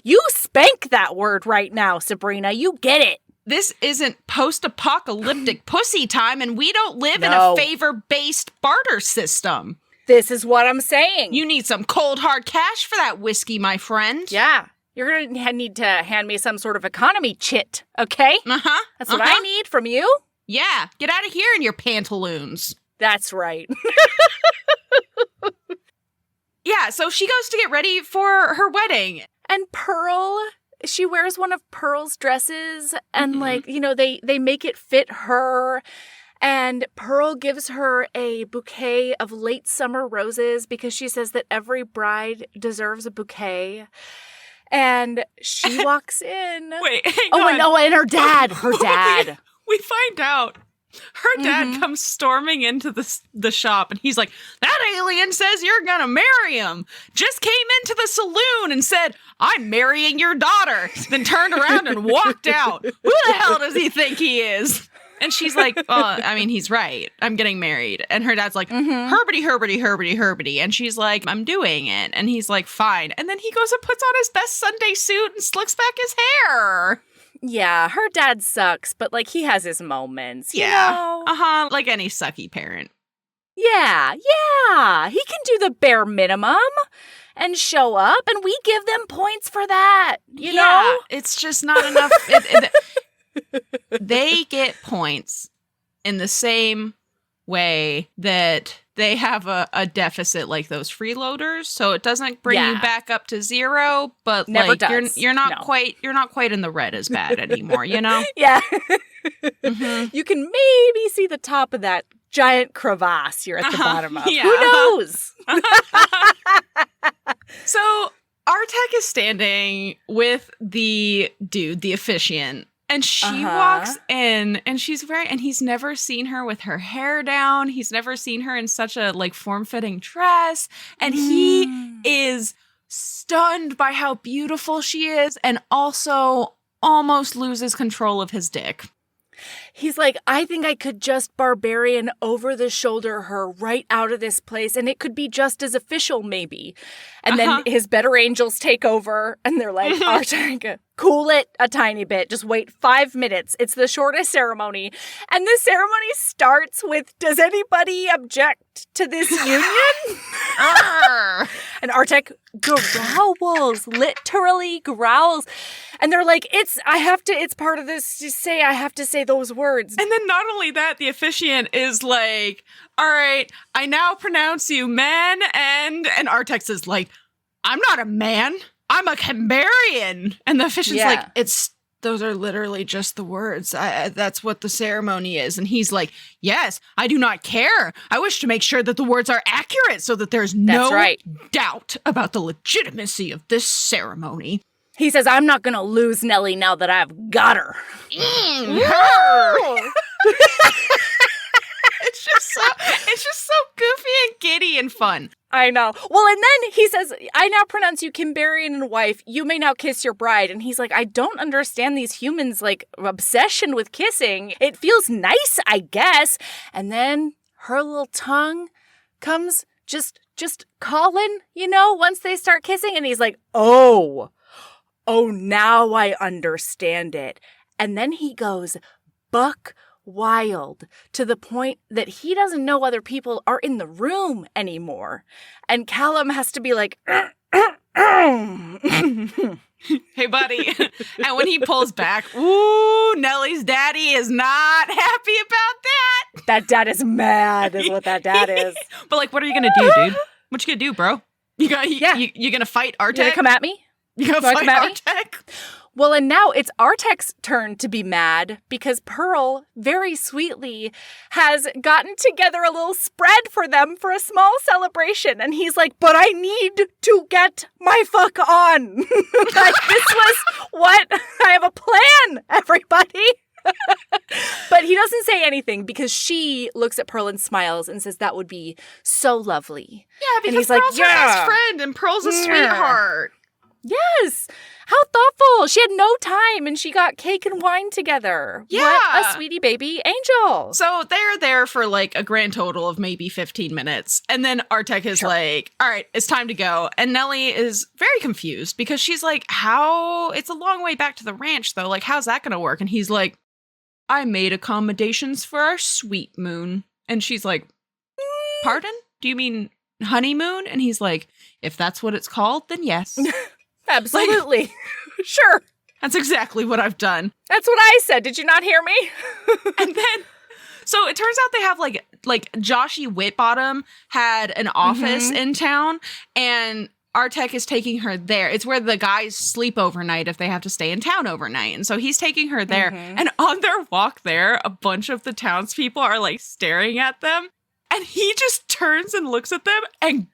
you spank that word right now, Sabrina. You get it. This isn't post-apocalyptic pussy time, and we don't live in a favor-based barter system. This is what I'm saying. You need some cold, hard cash for that whiskey, my friend. Yeah. You're going to need to hand me some sort of economy chit, okay? Uh-huh. That's what I need from you. Yeah. Get out of here in your pantaloons. That's right. Yeah, so she goes to get ready for her wedding. And Pearl, she wears one of Pearl's dresses, and like, you know, they make it fit her. And Pearl gives her a bouquet of late summer roses because she says that every bride deserves a bouquet. And she walks in. Wait, hang on. And her dad. We find out her dad comes storming into the shop and he's like, that alien says you're gonna marry him. Just came into the saloon and said, I'm marrying your daughter. Then turned around and walked out. Who the hell does he think he is? And she's like, well, I mean, he's right. I'm getting married. And her dad's like, Herbity. And she's like, I'm doing it. And he's like, fine. And then he goes and puts on his best Sunday suit and slicks back his hair. Yeah, her dad sucks, but like he has his moments. You know? Uh-huh. Like any sucky parent. Yeah. He can do the bare minimum and show up, and we give them points for that. You know? It's just not enough. They get points in the same way that they have a deficit like those freeloaders, so it doesn't bring you back up to 0, but Never like does. you're not quite in the red as bad anymore, you know? Yeah. You can maybe see the top of that giant crevasse you're at the bottom of. Yeah. Who knows? So Artek is standing with the dude, the officiant. And she walks in and he's never seen her with her hair down. He's never seen her in such a like form-fitting dress. And he is stunned by how beautiful she is and also almost loses control of his dick. He's like, I think I could just barbarian over the shoulder her right out of this place, and it could be just as official, maybe. And then his better angels take over, and they're like, Artek, cool it a tiny bit. Just wait 5 minutes. It's the shortest ceremony. And the ceremony starts with, does anybody object to this union? And Artek growls, literally growls. And they're like, it's part of this, I have to say those words. And then not only that, the officiant is like, all right, I now pronounce you man, and Artek is like, I'm not a man, I'm a Cambarian. And the officiant's like, those are literally just the words. That's what the ceremony is. And he's like, yes, I do not care. I wish to make sure that the words are accurate so that there's no doubt about the legitimacy of this ceremony. He says, I'm not going to lose Nellie now that I've got her. Her. It's just so goofy and giddy and fun. I know. Well, and then he says, I now pronounce you Cambarian and wife. You may now kiss your bride. And he's like, I don't understand these humans' like obsession with kissing. It feels nice, I guess. And then her little tongue comes just calling, once they start kissing. And he's like, oh, now I understand it. And then he goes buck wild to the point that he doesn't know other people are in the room anymore. And Callum has to be like, hey, buddy. And when he pulls back, ooh, Nellie's daddy is not happy about that. That dad is mad is what that dad is. But like, what are you going to do, dude? What you going to do, bro? You going to fight Artek? You gonna come at me? You going to fight Artek? Well, and now it's Artek's turn to be mad because Pearl, very sweetly, has gotten together a little spread for them for a small celebration. And he's like, but I need to get my fuck on. Like, this was what? I have a plan, everybody. But he doesn't say anything because she looks at Pearl and smiles and says that would be so lovely. Yeah, because he's Pearl's her best friend and Pearl's a sweetheart. Yes. How thoughtful. She had no time and she got cake and wine together. Yeah. What a sweetie baby angel. So they're there for like a grand total of maybe 15 minutes. And then Artek is like, all right, it's time to go. And Nellie is very confused because she's like, it's a long way back to the ranch though. Like, how's that going to work? And he's like, I made accommodations for our sweet moon. And she's like, pardon? Do you mean honeymoon? And he's like, if that's what it's called, then yes. Absolutely. Like, sure. That's exactly what I've done. That's what I said. Did you not hear me? And then, so it turns out they have like Joshy Whitbottom had an office in town, and Artek is taking her there. It's where the guys sleep overnight if they have to stay in town overnight. And so he's taking her there. And on their walk there, a bunch of the townspeople are like staring at them. And he just turns and looks at them and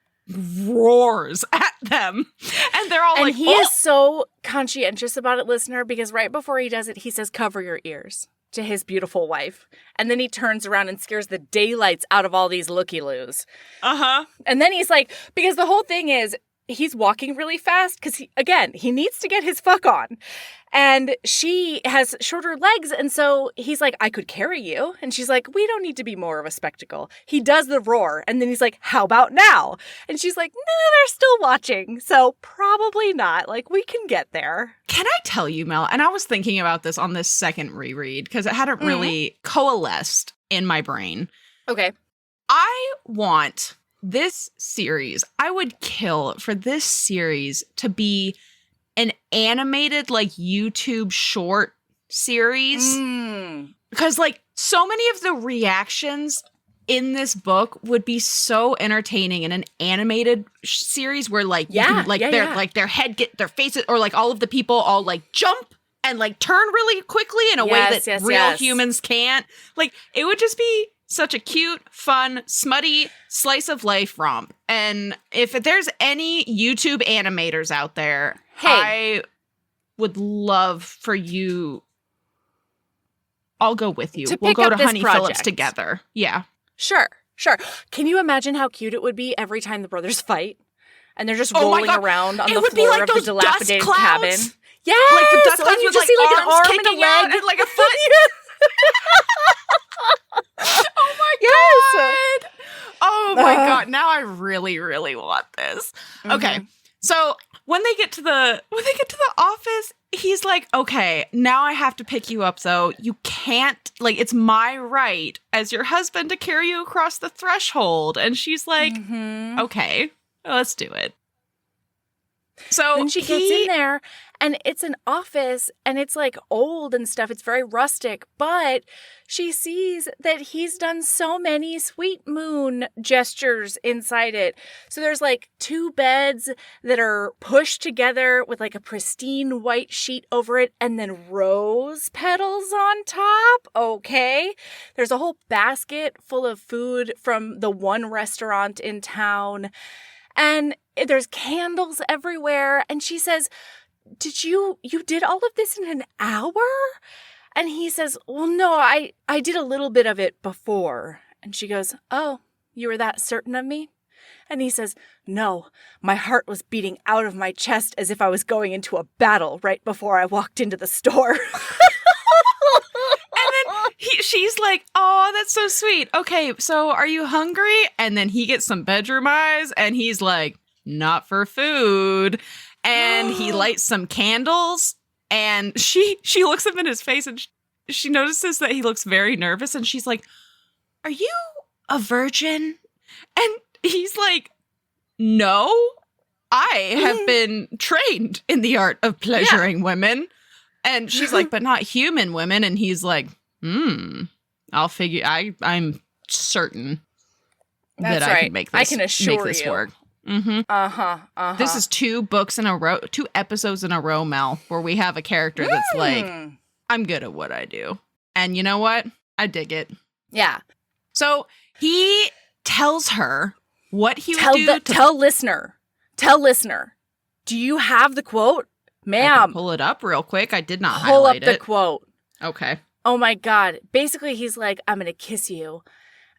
roars at them. And they're all and like, he is so conscientious about it, listener, because right before he does it, he says, cover your ears to his beautiful wife. And then he turns around and scares the daylights out of all these looky-loos. And then he's like, because the whole thing is, he's walking really fast because, he needs to get his fuck on. And she has shorter legs. And so he's like, I could carry you. And she's like, we don't need to be more of a spectacle. He does the roar. And then he's like, how about now? And she's like, no, they're still watching. So probably not. Like, we can get there. Can I tell you, Mel? And I was thinking about this on this second reread because it hadn't really coalesced in my brain. Okay. I want this series, I would kill for this series to be an animated, like, YouTube short series. Because, like, so many of the reactions in this book would be so entertaining in an animated series where, like, their head their faces, or, like, all of the people all, like, jump and, like, turn really quickly in a way that real humans can't. Like, it would just be such a cute, fun, smutty slice of life romp. And if there's any YouTube animators out there, I would love for you. I'll go with you. We'll go to Honey Phillips together. Yeah. Sure. Can you imagine how cute it would be every time the brothers fight? And they're just rolling around on the floor of the dilapidated cabin. Yeah, like the dust clouds with, just like, see like an arm kicking and a leg and like a foot. Oh my Yes. God. Oh my God. Now I really, really want this. Okay. So when they get to the office, he's like, okay, now I have to pick you up though. You can't, like, it's my right as your husband to carry you across the threshold. And she's like, okay, let's do it. So then she gets in there, and it's an office, and it's like old and stuff. It's very rustic, but she sees that he's done so many sweet moon gestures inside it. So there's like 2 beds that are pushed together with like a pristine white sheet over it, and then rose petals on top. Okay. There's a whole basket full of food from the one restaurant in town. And there's candles everywhere. And she says, you did all of this in an hour? And he says, well, no, I did a little bit of it before. And she goes, oh, you were that certain of me? And he says, no, my heart was beating out of my chest as if I was going into a battle right before I walked into the store. She's like, oh, that's so sweet. Okay, so are you hungry? And then he gets some bedroom eyes, and he's like, not for food. And he lights some candles, and she looks him in his face, and she notices that he looks very nervous, and she's like, are you a virgin? And he's like, no, I have been trained in the art of pleasuring women. And she's like, but not human women. And he's like, I'll figure. I'm certain that I can make this. I can assure this you. work. This is 2 books in a row, 2 episodes in a row, Mel, where we have a character that's like, I'm good at what I do, and you know what? I dig it. Yeah. So he tells her what he would do. Tell listener. Do you have the quote, ma'am? I can pull it up real quick. I did not pull highlight up the quote. Okay. Oh my God. Basically, he's like, I'm going to kiss you.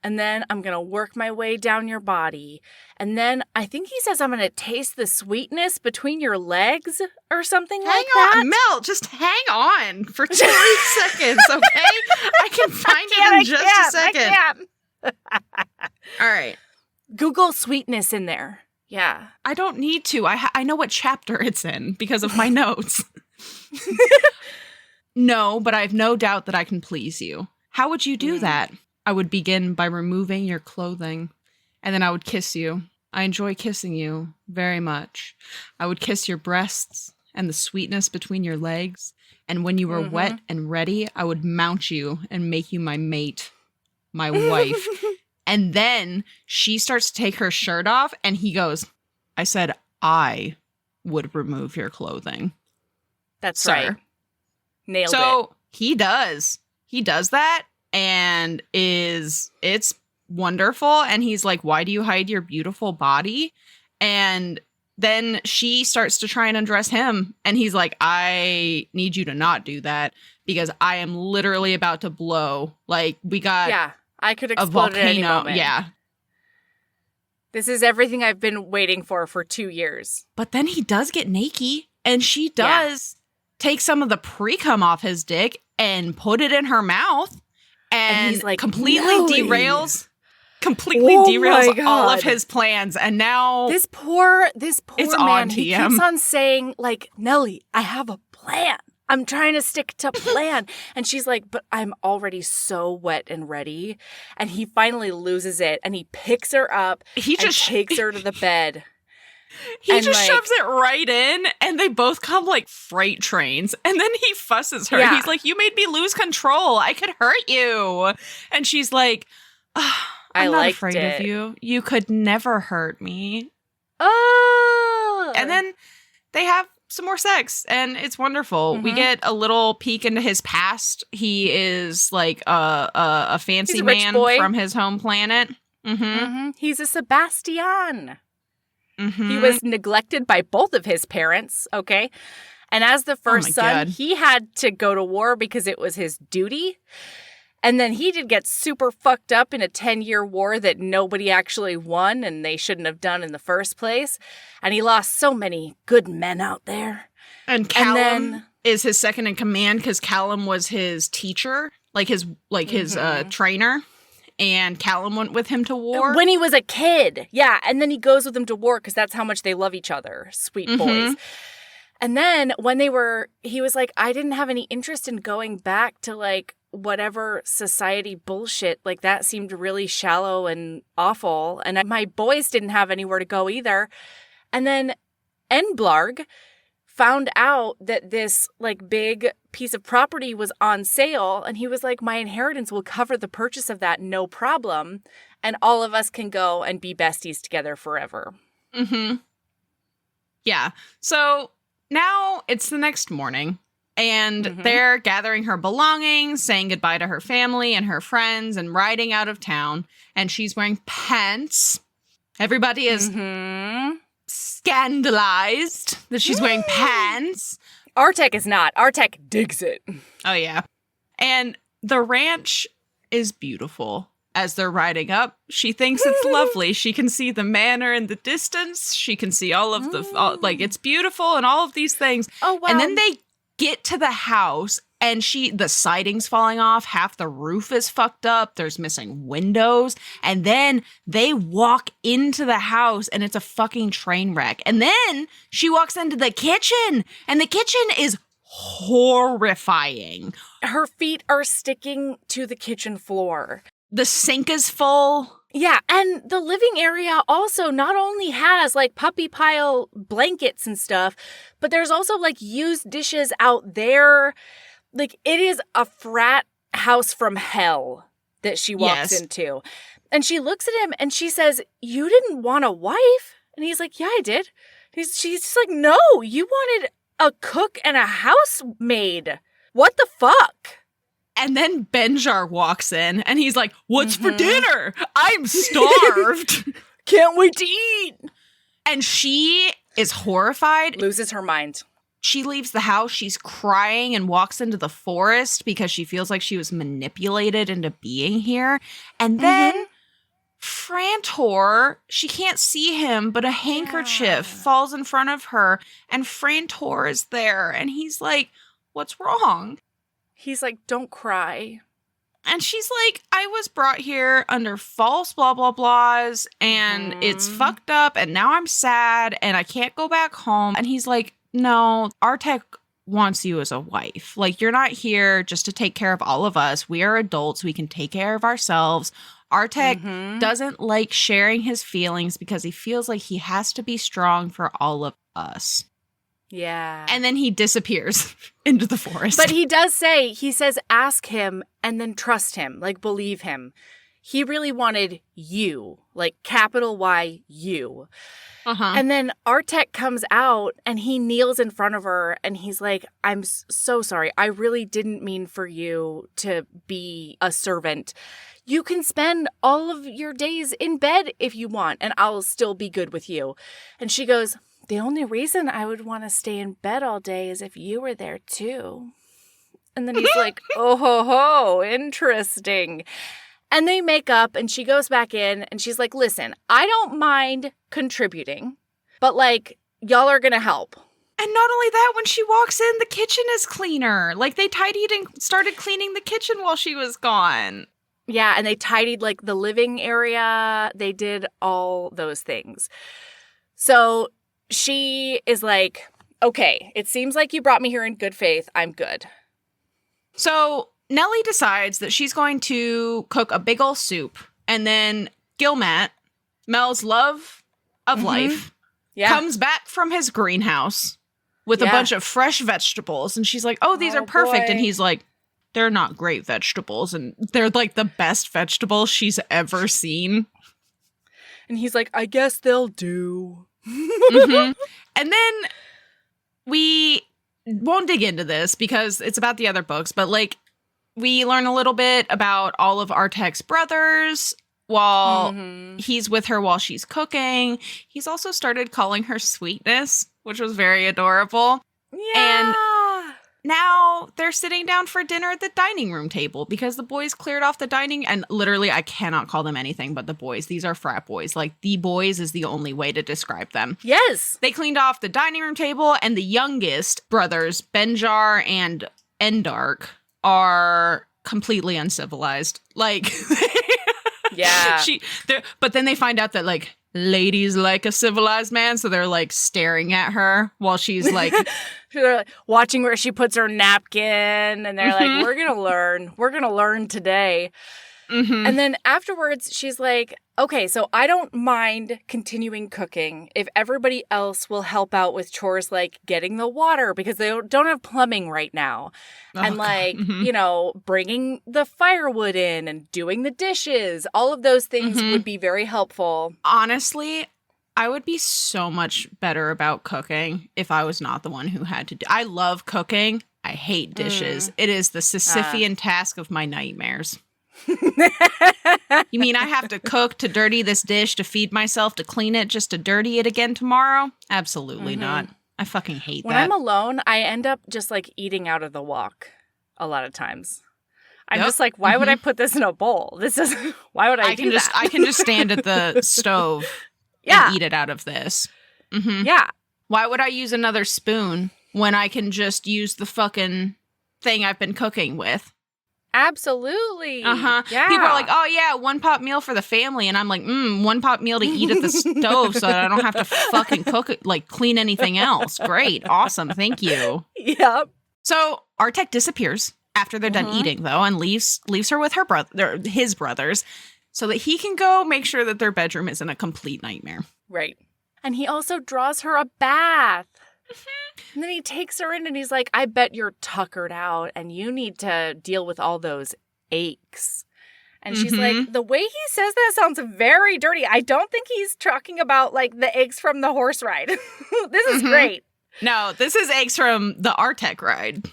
And then I'm going to work my way down your body. And then I think he says I'm going to taste the sweetness between your legs or something like that. Hang on, Mel. Just hang on for 2 seconds, okay? I can find it in just a second. I can't. All right. Google sweetness in there. Yeah. I don't need to. I know what chapter it's in because of my notes. No, but I have no doubt that I can please you. How would you do that? I would begin by removing your clothing, and then I would kiss you. I enjoy kissing you very much. I would kiss your breasts and the sweetness between your legs, and when you were wet and ready, I would mount you and make you my mate, my wife. And then she starts to take her shirt off, and he goes, I said I would remove your clothing. That's Sir. right. Nailed it. So he does that, and it's wonderful. And he's like, why do you hide your beautiful body? And then she starts to try and undress him, and he's like, I need you to not do that because I am literally about to blow. Like, we got I could a explode at any volcano. moment. Yeah. This is everything I've been waiting for 2 years. But then he does get naked, and she does take some of the pre-cum off his dick and put it in her mouth, and he's like, completely Nelly. derails my all of God. his plans. And now This poor It's man, on he TM. keeps on saying, like, Nelly, I have a plan. I'm trying to stick to plan. And she's like, but I'm already so wet and ready. And he finally loses it, and he picks her up he and just takes her to the bed. he and, just like- shoves it right in, and they both come like freight trains. And then he fusses her. Yeah. He's like, you made me lose control. I could hurt you. And she's like, I'm not liked afraid it. of you. You could never hurt me. Oh! And then they have some more sex, and it's wonderful. We get a little peek into his past. He is like a fancy He's a rich man boy. from his home planet. He's a Sebastian. Mm-hmm. He was neglected by both of his parents, okay? And as the first son, God. he had to go to war because it was his duty. And then he did get super fucked up in a 10-year war that nobody actually won and they shouldn't have done in the first place. And he lost so many good men out there. And Callum then- is his second in command because Callum was his teacher his trainer, and Callum went with him to war. When he was a kid. Yeah, and then he goes with them to war because that's how much they love each other. Sweet boys. And then when he was like, I didn't have any interest in going back to like whatever society bullshit. Like that seemed really shallow and awful. And my boys didn't have anywhere to go either. And then Enblarg found out that this like big piece of property was on sale. And he was like, my inheritance will cover the purchase of that, no problem. And all of us can go and be besties together forever. Yeah. So now it's the next morning, and they're gathering her belongings, saying goodbye to her family and her friends, and riding out of town. And she's wearing pants. Everybody is scandalized that she's wearing pants. Artek is not. Artek digs it. Oh, yeah. And the ranch is beautiful. As they're riding up, she thinks it's lovely. She can see the manor in the distance. She can see all of it's beautiful and all of these things. Oh, wow. And then they get to the house, and the siding's falling off. Half the roof is fucked up. There's missing windows. And then they walk into the house, and it's a fucking train wreck. And then she walks into the kitchen, and the kitchen is horrifying. Her feet are sticking to the kitchen floor. The sink is full. Yeah, and the living area also not only has, like, puppy pile blankets and stuff, but there's also, like, used dishes out there. Like, it is a frat house from hell that she walks into. And she looks at him and she says, you didn't want a wife? And he's like, yeah, I did. She's just like, no, you wanted a cook and a housemaid. What the fuck? And then Benjar walks in, and he's like, what's for dinner? I'm starved. Can't wait to eat. And she is horrified. Loses her mind. She leaves the house. She's crying and walks into the forest because she feels like she was manipulated into being here. And then Frantor, she can't see him, but a handkerchief falls in front of her. And Frantor is there. And he's like, what's wrong? He's like, don't cry. And she's like, I was brought here under false blah, blah, blahs, and it's fucked up, and now I'm sad, and I can't go back home. And he's like, no, Artek wants you as a wife. Like, you're not here just to take care of all of us. We are adults. We can take care of ourselves. Artek doesn't like sharing his feelings because he feels like he has to be strong for all of us. Yeah. And then he disappears into the forest. But he does say, he says, ask him and then trust him, like believe him. He really wanted you, like capital Y, you. And then Artek comes out and he kneels in front of her and he's like, I'm so sorry. I really didn't mean for you to be a servant. You can spend all of your days in bed if you want, and I'll still be good with you. And she goes, the only reason I would want to stay in bed all day is if you were there too. And then he's like, oh ho ho, interesting. And they make up and she goes back in and she's like, listen, I don't mind contributing, but like, y'all are going to help. And not only that, when she walks in, the kitchen is cleaner. Like they tidied and started cleaning the kitchen while she was gone. Yeah, and they tidied like the living area. They did all those things. So she is like, okay, it seems like you brought me here in good faith. I'm good. So Nellie decides that she's going to cook a big ol' soup. And then Gilmat, Mel's love of life, comes back from his greenhouse with a bunch of fresh vegetables. And she's like, oh, these are perfect. Boy. And he's like, they're not great vegetables. And they're like the best vegetables she's ever seen. And he's like, I guess they'll do. And then we won't dig into this because it's about the other books, but like we learn a little bit about all of Artek's brothers while he's with her while she's cooking. He's also started calling her Sweetness, which was very adorable. Yeah. And now they're sitting down for dinner at the dining room table because the boys cleared off the dining. And literally, I cannot call them anything but the boys. These are frat boys. Like, the boys is the only way to describe them. Yes. They cleaned off the dining room table, and the youngest brothers, Benjar and Endark, are completely uncivilized. Like, yeah. But then they find out that, like, ladies like a civilized man, so they're, like, staring at her while she's, like... they're like, watching where she puts her napkin, and they're like, we're gonna learn today. And then afterwards, she's like, okay, so I don't mind continuing cooking if everybody else will help out with chores like getting the water, because they don't have plumbing right now. And like, you know, bringing the firewood in and doing the dishes. All of those things would be very helpful. Honestly, I would be so much better about cooking if I was not the one who had to do. I love cooking. I hate dishes. It is the Sisyphean task of my nightmares. You mean I have to cook, to dirty this dish, to feed myself, to clean it, just to dirty it again tomorrow? Absolutely not. I fucking hate when that. I'm alone, I end up just like eating out of the wok a lot of times. I'm just like, why would I put this in a bowl? This is why would I do that? I can just stand at the stove and eat it out of this. Yeah. Why would I use another spoon when I can just use the fucking thing I've been cooking with? Absolutely. Yeah. People are like, oh yeah, one pot meal for the family. And I'm like, one pot meal to eat at the stove so that I don't have to fucking cook it, like clean anything else. Great. Awesome. Thank you. Yep. So Artek disappears after they're done eating though, and leaves her with his brothers so that he can go make sure that their bedroom isn't a complete nightmare. Right. And he also draws her a bath. And then he takes her in and he's like, I bet you're tuckered out and you need to deal with all those aches. And she's like, the way he says that sounds very dirty. I don't think he's talking about like the aches from the horse ride. This is great. No, this is aches from the Artek ride.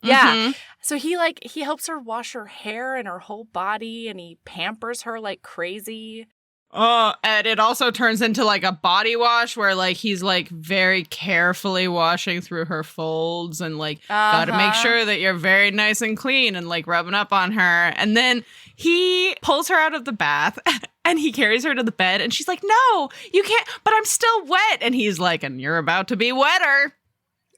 Yeah. So he helps her wash her hair and her whole body, and he pampers her like crazy. Oh, and it also turns into like a body wash where like he's like very carefully washing through her folds and like gotta make sure that you're very nice and clean and like rubbing up on her. And then he pulls her out of the bath and he carries her to the bed and she's like, no, you can't, but I'm still wet. And he's like, and you're about to be wetter.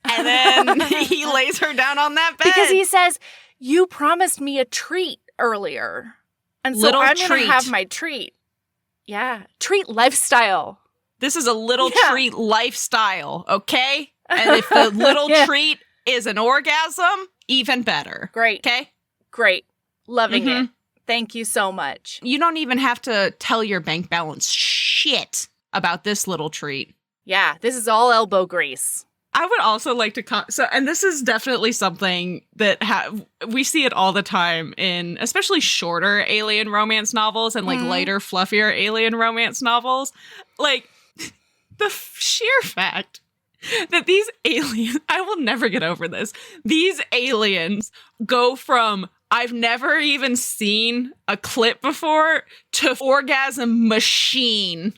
And then he lays her down on that bed. Because he says, you promised me a treat earlier. And so I'm going to have my treat. Yeah. Treat lifestyle. This is a little treat lifestyle, okay? And if the little treat is an orgasm, even better. Great. Okay? Great. Loving it. Thank you so much. You don't even have to tell your bank balance shit about this little treat. Yeah. This is all elbow grease. I would also like to and this is definitely something that we see it all the time in especially shorter alien romance novels and like lighter, fluffier alien romance novels. Like the sheer fact that these aliens, I will never get over this. These aliens go from I've never even seen a clip before to orgasm machine.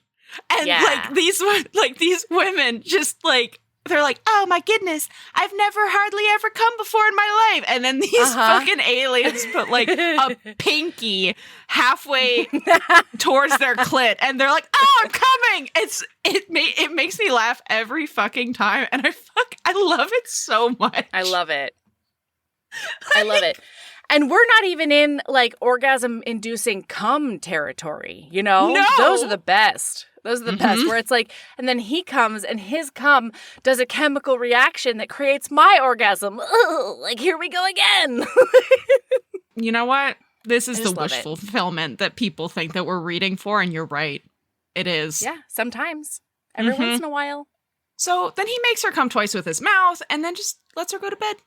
And like these women just like, they're like, oh my goodness, I've never hardly ever come before in my life. And then these fucking aliens put like a pinky halfway towards their clit. And they're like, oh, I'm coming. It makes me laugh every fucking time. And I love it so much. I love it. I love it. And we're not even in like orgasm-inducing cum territory, you know? No. Those are the best. Those are the best, where it's like, and then he comes and his cum does a chemical reaction that creates my orgasm. Ugh, like, here we go again. You know what? This is the wish fulfillment that people think that we're reading for, and you're right. It is. Yeah, sometimes. Every once in a while. So then he makes her come twice with his mouth and then just lets her go to bed.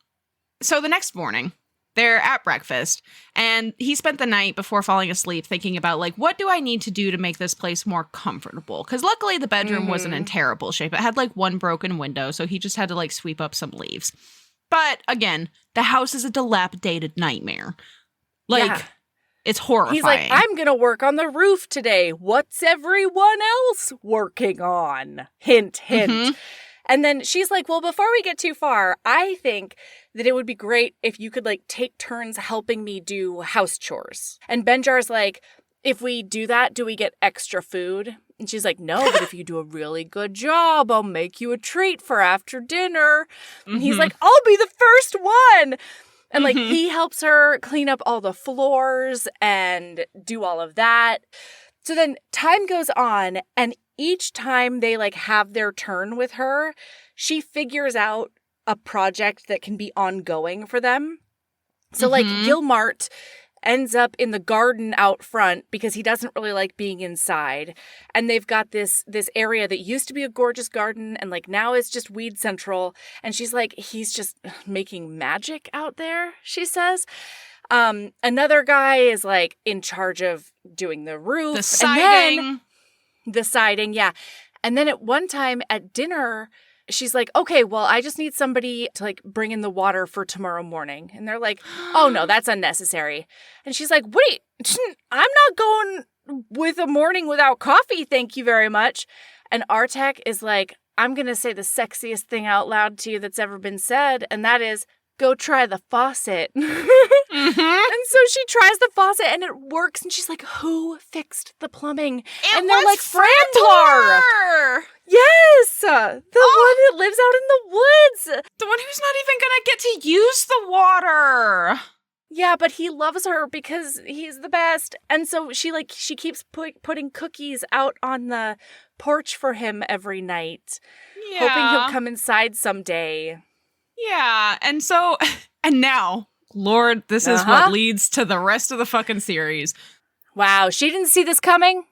So the next morning, they're at breakfast, and he spent the night before falling asleep thinking about, like, what do I need to do to make this place more comfortable? Because luckily the bedroom wasn't in terrible shape. It had, like, one broken window, so he just had to, like, sweep up some leaves. But, again, the house is a dilapidated nightmare. Like, it's horrifying. He's like, I'm going to work on the roof today. What's everyone else working on? Hint, hint. And then she's like, well, before we get too far, I think that it would be great if you could, like, take turns helping me do house chores. And Benjar's like, if we do that, do we get extra food? And she's like, no, but if you do a really good job, I'll make you a treat for after dinner. And he's like, I'll be the first one. And, like, he helps her clean up all the floors and do all of that. So then time goes on, and each time they, like, have their turn with her, she figures out a project that can be ongoing for them. So, like, Gilmart ends up in the garden out front because he doesn't really like being inside. And they've got this area that used to be a gorgeous garden and, like, now is just weed central. And she's like, he's just making magic out there, she says. Another guy is, like, in charge of doing the roof. The siding. The siding, yeah. And then at one time at dinner, she's like, okay, well, I just need somebody to, like, bring in the water for tomorrow morning. And they're like, oh, no, that's unnecessary. And she's like, wait, I'm not going with a morning without coffee, thank you very much. And Artek is like, I'm going to say the sexiest thing out loud to you that's ever been said, and that is, go try the faucet. And so she tries the faucet and it works. And she's like, who fixed the plumbing? And they're like, Frantor! Yes! The one that lives out in the woods. The one who's not even going to get to use the water. Yeah, but he loves her because he's the best. And so she keeps putting cookies out on the porch for him every night. Yeah. Hoping he'll come inside someday. Yeah, and so, and now, Lord, this is what leads to the rest of the fucking series. Wow, she didn't see this coming?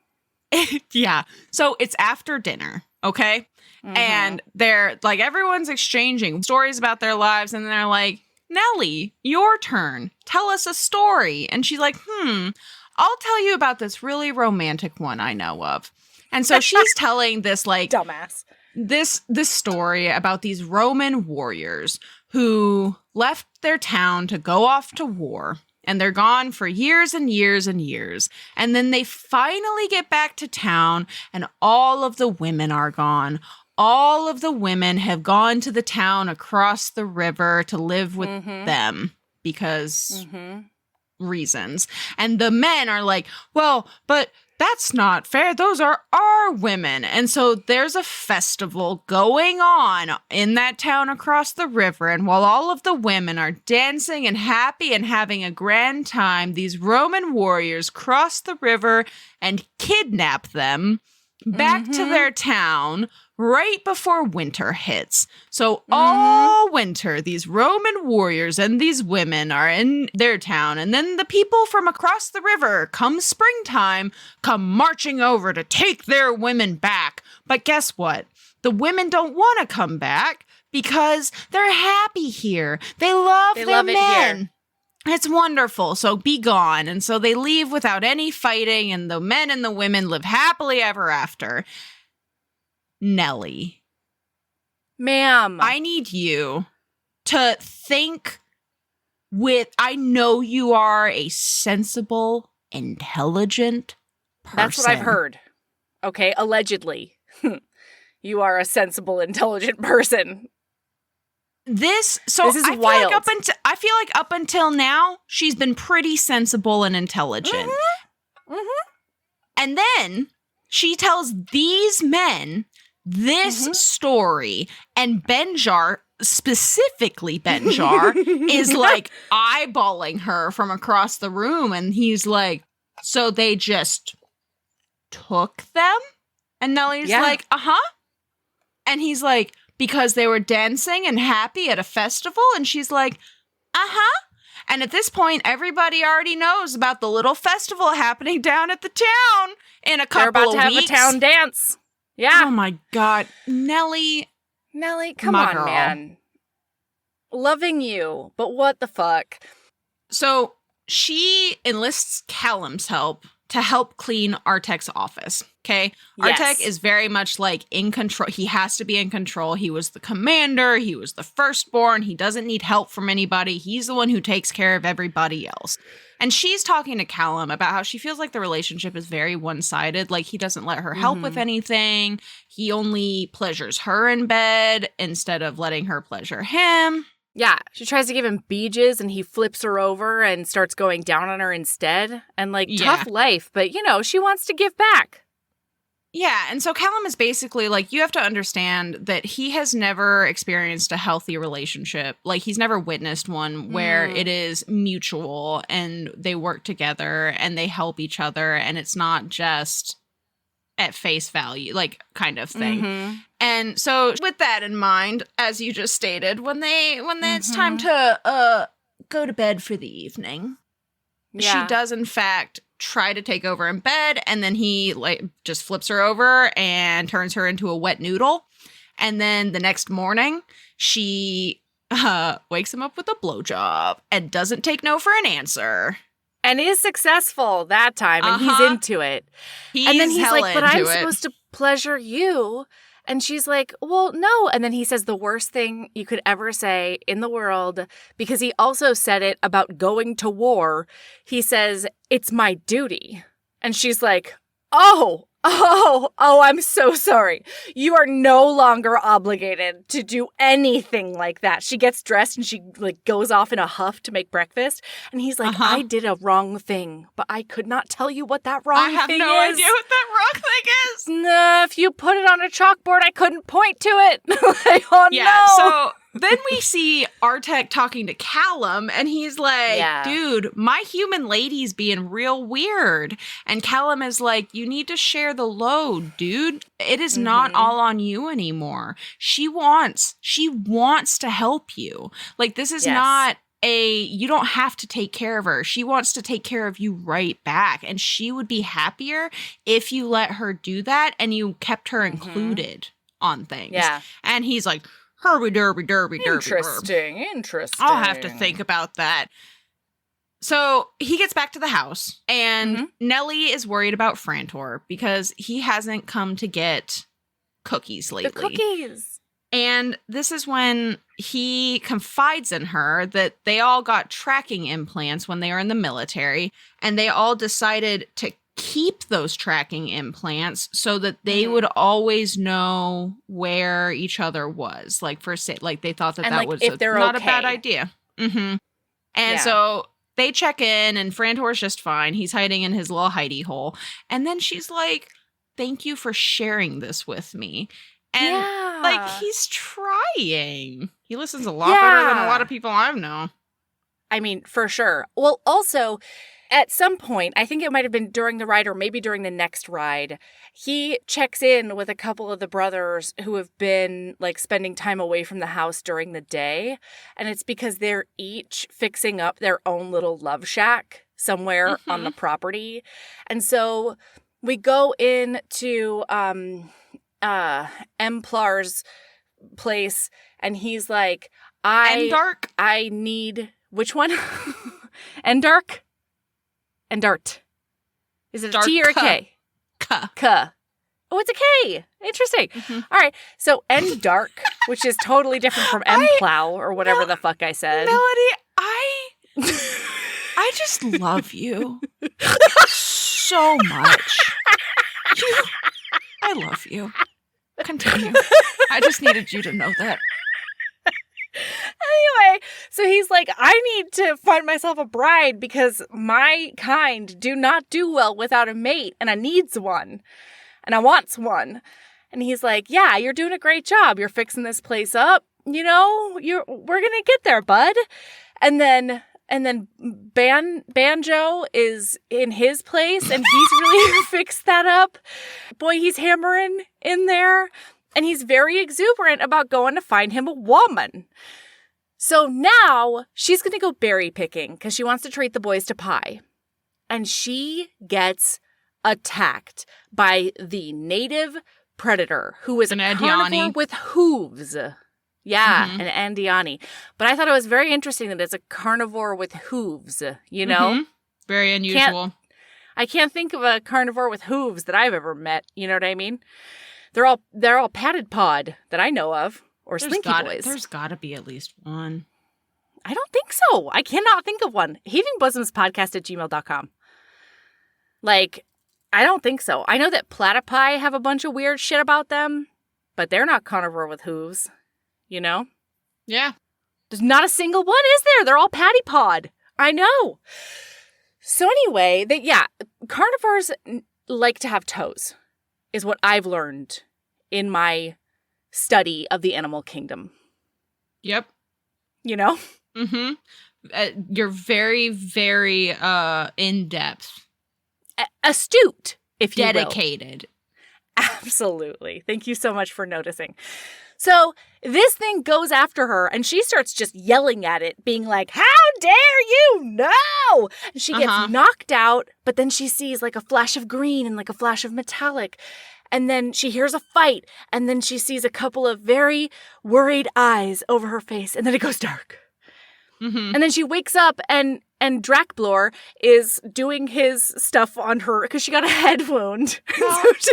Yeah, so it's after dinner, okay? And they're, like, everyone's exchanging stories about their lives, and they're like, Nellie, your turn. Tell us a story. And she's like, I'll tell you about this really romantic one I know of. And so she's telling this, like... Dumbass. This story about these Roman warriors who left their town to go off to war, and they're gone for years and years and years. And then they finally get back to town, and all of the women are gone. All of the women have gone to the town across the river to live with them because reasons. And the men are like, well, but that's not fair. Those are our women. And so there's a festival going on in that town across the river. And while all of the women are dancing and happy and having a grand time, these Roman warriors cross the river and kidnap them back to their town right before winter hits. So all winter, these Roman warriors and these women are in their town. And then the people from across the river, come springtime, come marching over to take their women back. But guess what? The women don't want to come back because they're happy here. They love their men. It's wonderful. So be gone. And so they leave without any fighting, and the men and the women live happily ever after. Nellie. Ma'am. I need you to think I know you are a sensible, intelligent person. That's what I've heard. Okay, allegedly. You are a sensible, intelligent person. This is wild. I feel like up until now, she's been pretty sensible and intelligent. And then she tells these men this story, and Benjar, specifically Benjar, is like eyeballing her from across the room, and he's like, so they just took them? And Nellie's like, and he's like, because they were dancing and happy at a festival? And she's like, And at this point, everybody already knows about the little festival happening down at the town in a couple of weeks. They're about to have a town dance. Yeah. Oh my God. Nellie, come on, girl. Man. Loving you, but what the fuck? So she enlists Callum's help to help clean Artek's office, okay? Yes. Artek is very much, like, in control. He has to be in control. He was the commander. He was the firstborn. He doesn't need help from anybody. He's the one who takes care of everybody else. And she's talking to Callum about how she feels like the relationship is very one-sided. Like, he doesn't let her help with anything. He only pleasures her in bed instead of letting her pleasure him. Yeah, she tries to give him beaches and he flips her over and starts going down on her instead. And, like, tough life, but, you know, she wants to give back. Yeah, and so Callum is basically like, you have to understand that he has never experienced a healthy relationship. Like, he's never witnessed one where it is mutual and they work together and they help each other and it's not just at face value, like, kind of thing. Mm-hmm. And so with that in mind, as you just stated, when it's time to go to bed for the evening, she does in fact try to take over in bed, and then he like just flips her over and turns her into a wet noodle. And then the next morning, she wakes him up with a blowjob and doesn't take no for an answer. And is successful that time, and he's into it. And then he's like, but I'm supposed to pleasure you. And she's like, well, no. And then he says the worst thing you could ever say in the world, because he also said it about going to war. He says, it's my duty. And she's like, oh, I'm so sorry. You are no longer obligated to do anything like that. She gets dressed and she like goes off in a huff to make breakfast. And he's like, I did a wrong thing, but I could not tell you what that wrong thing is. I have no idea what that wrong thing is. Nah, if you put it on a chalkboard, I couldn't point to it. Like, oh yeah, no. So then we see Artek talking to Callum, and he's like, dude, my human lady's being real weird. And Callum is like, you need to share the load, dude. It is not all on you anymore. She wants to help you. Like, this is not you don't have to take care of her. She wants to take care of you right back. And she would be happier if you let her do that and you kept her included on things. Yeah. And he's like, Herby derby derby derby. Interesting. I'll have to think about that. So he gets back to the house, and Nellie is worried about Frantor because he hasn't come to get cookies lately. The cookies. And this is when he confides in her that they all got tracking implants when they were in the military, and they all decided to keep those tracking implants so that they would always know where each other was. Like, like they thought that and that like was not a bad idea. And so they check in, and Frantor's just fine. He's hiding in his little hidey hole. And then she's like, thank you for sharing this with me. And like, he's trying. He listens a lot better than a lot of people I know. I mean, for sure. Well, also, at some point, I think it might have been during the ride or maybe during the next ride, he checks in with a couple of the brothers who have been like spending time away from the house during the day. And it's because they're each fixing up their own little love shack somewhere on the property. And so we go into Emplar's place, and he's like, I need, which one? Endark? Endart. Is it a T or a K? K. Oh, it's a K. Interesting. All right. So Endark, which is totally different from Emplow or whatever the fuck I said. Melody, I just love you so much. I love you. Continue. I just needed you to know that. Anyway, so he's like, I need to find myself a bride because my kind do not do well without a mate, and I needs one, and I wants one. And he's like, yeah, you're doing a great job. You're fixing this place up. You know, we're gonna get there, bud. And then Banjo is in his place, and he's really fixed that up. Boy, he's hammering in there. And he's very exuberant about going to find him a woman. So now she's going to go berry picking because she wants to treat the boys to pie. And she gets attacked by the native predator, who is a carnivore with hooves. Yeah, an Andiani. But I thought it was very interesting that it's a carnivore with hooves, you know? Very unusual. I can't think of a carnivore with hooves that I've ever met. You know what I mean? They're all padded pod that I know of, or slinky boys. There's got to be at least one. I don't think so. I cannot think of one. heavingbosoms@gmail.com. Like, I don't think so. I know that platypi have a bunch of weird shit about them, but they're not carnivore with hooves, you know? Yeah. There's not a single one, is there? They're all patty pod. I know. So anyway, carnivores like to have toes. is what I've learned in my study of the animal kingdom. Yep. You know? Mm-hmm. You're very, very in-depth. Astute, if you will. Dedicated. Absolutely. Thank you so much for noticing. So this thing goes after her, and she starts just yelling at it, being like, how dare you? No! And she gets knocked out, but then she sees like a flash of green and like a flash of metallic. And then she hears a fight, and then she sees a couple of very worried eyes over her face, and then it goes dark. Mm-hmm. And then she wakes up, and Drakblor is doing his stuff on her because she got a head wound. Well, so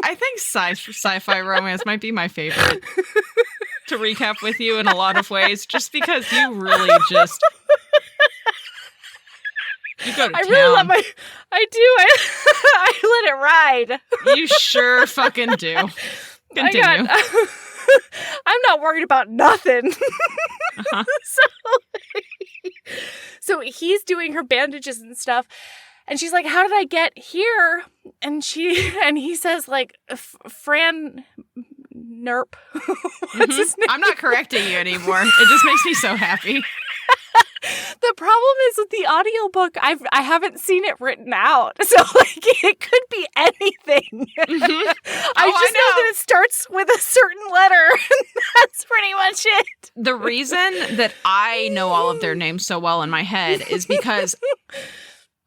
I think sci-fi romance might be my favorite to recap with you in a lot of ways, just because you really just you go to town. Really let I do. I let it ride. You sure fucking do. Continue. I'm not worried about nothing. So he's doing her bandages and stuff, and she's like, "How did I get here?" And he says like, "Fran Nerp." What's his name? I'm not correcting you anymore. It just makes me so happy. The problem is with the audiobook, I haven't seen it written out. So like it could be anything. Mm-hmm. I just know that it starts with a certain letter. And that's pretty much it. The reason that I know all of their names so well in my head is because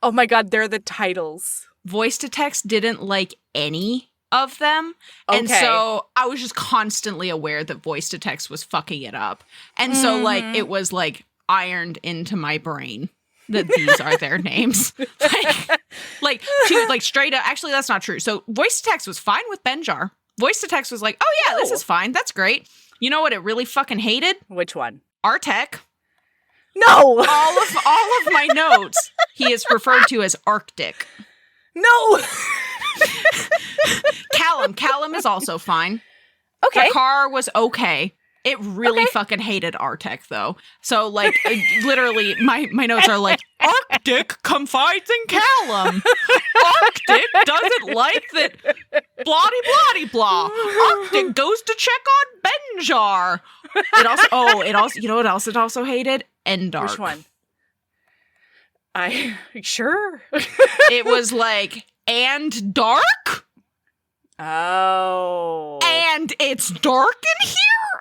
oh my god, they're the titles. Voice to Text didn't like any of them. Okay. And so I was just constantly aware that Voice to Text was fucking it up. And so like it was like ironed into my brain that these are their names. like straight up. Actually, that's not true. So Voice to Text was fine with Benjar. Voice to Text was like, oh yeah, this is fine. That's great. You know what it really fucking hated? Which one? Artek. No. all of my notes, he is referred to as Arctic. No. Callum is also fine. Okay. Car was okay. It really fucking hated Artek, though. So, like, literally, my notes are like, Arctic confides in Callum. Arctic doesn't like that blah-de-blah-de-blah. Arctic goes to check on Benjar. It also, you know what else it also hated? Endark. Which one? Sure. It was like, and dark? Oh. And it's dark in here?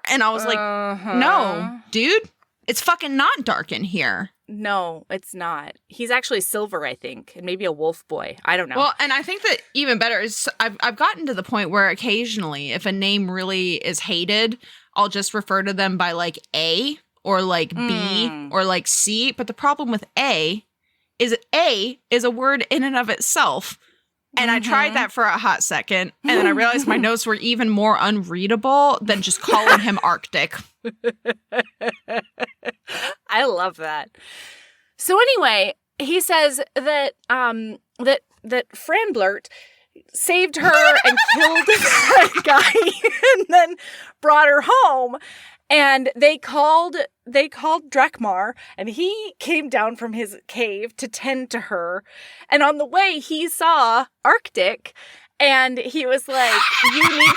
And I was like, no, dude, it's fucking not dark in here. No, it's not. He's actually silver, I think, and maybe a wolf boy. I don't know. Well, and I think that even better is I've gotten to the point where occasionally, if a name really is hated, I'll just refer to them by like A or like B or like C. But the problem with A is a word in and of itself. And I tried that for a hot second, and then I realized my notes were even more unreadable than just calling him Arctic. I love that. So anyway, he says that that Franblurt saved her and killed that guy, and then brought her home. And they called Drakmar, and he came down from his cave to tend to her. And on the way, he saw Arctic, and he was like, you need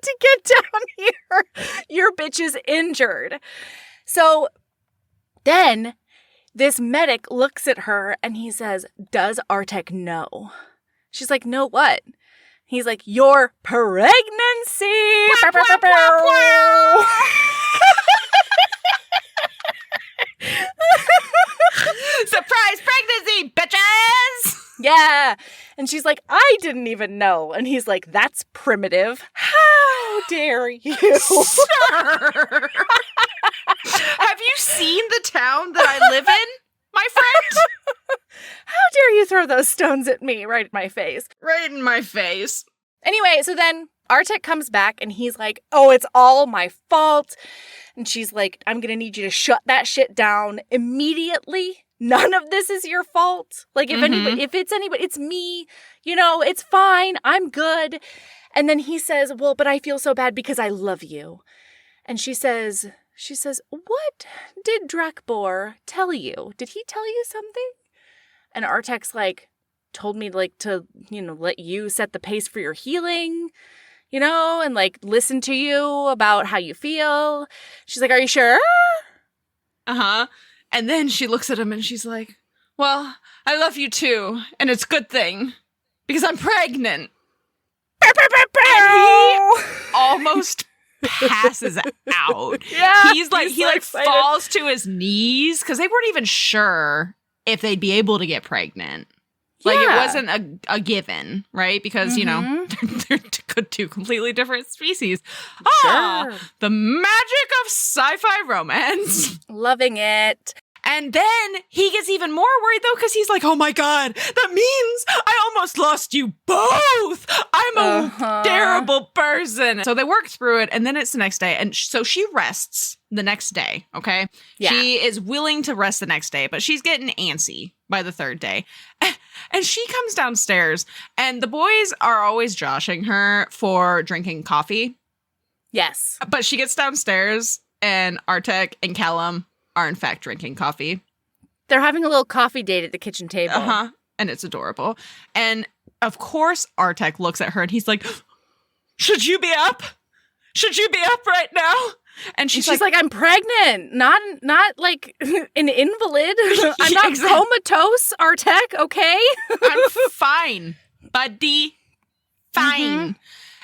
to get down here. Your bitch is injured. So then this medic looks at her, and he says, does Artek know? She's like, know what? He's like, your pregnancy. Surprise pregnancy, bitches! Yeah. And she's like, I didn't even know. And he's like, that's primitive. How dare you? Sir! Have you seen the town that I live in, my friend? How dare you throw those stones at me right in my face? Right in my face. Anyway, so then Artek comes back and he's like, oh, it's all my fault. And she's like, I'm going to need you to shut that shit down immediately. None of this is your fault. Like, if it's anybody, it's me. You know, it's fine. I'm good. And then he says, well, but I feel so bad because I love you. And she says, what did Drakbor tell you? Did he tell you something? And Artek's like, told me like to, let you set the pace for your healing, and like listen to you about how you feel. She's like, are you sure? Uh-huh. And then she looks at him and she's like, well, I love you too. And it's a good thing because I'm pregnant. And he almost passes out. Yeah. He's like, he falls to his knees because they weren't even sure if they'd be able to get pregnant. Like, it wasn't a given, right? Because, they're two completely different species. Sure. The magic of sci-fi romance. Loving it. And then he gets even more worried, though, because he's like, oh, my God, that means I almost lost you both. I'm a terrible person. So they work through it, and then it's the next day. And so she rests the next day, okay? Yeah. She is willing to rest the next day, but she's getting antsy by the third day. And she comes downstairs, and the boys are always joshing her for drinking coffee. Yes. But she gets downstairs, and Artek and Callum are in fact drinking coffee. They're having a little coffee date at the kitchen table. Uh-huh. And it's adorable. And of course, Artek looks at her and he's like, should you be up? Should you be up right now? And she's like, I'm pregnant, not like an invalid. I'm not comatose, Artek, okay? I'm fine, buddy. Fine. Mm-hmm.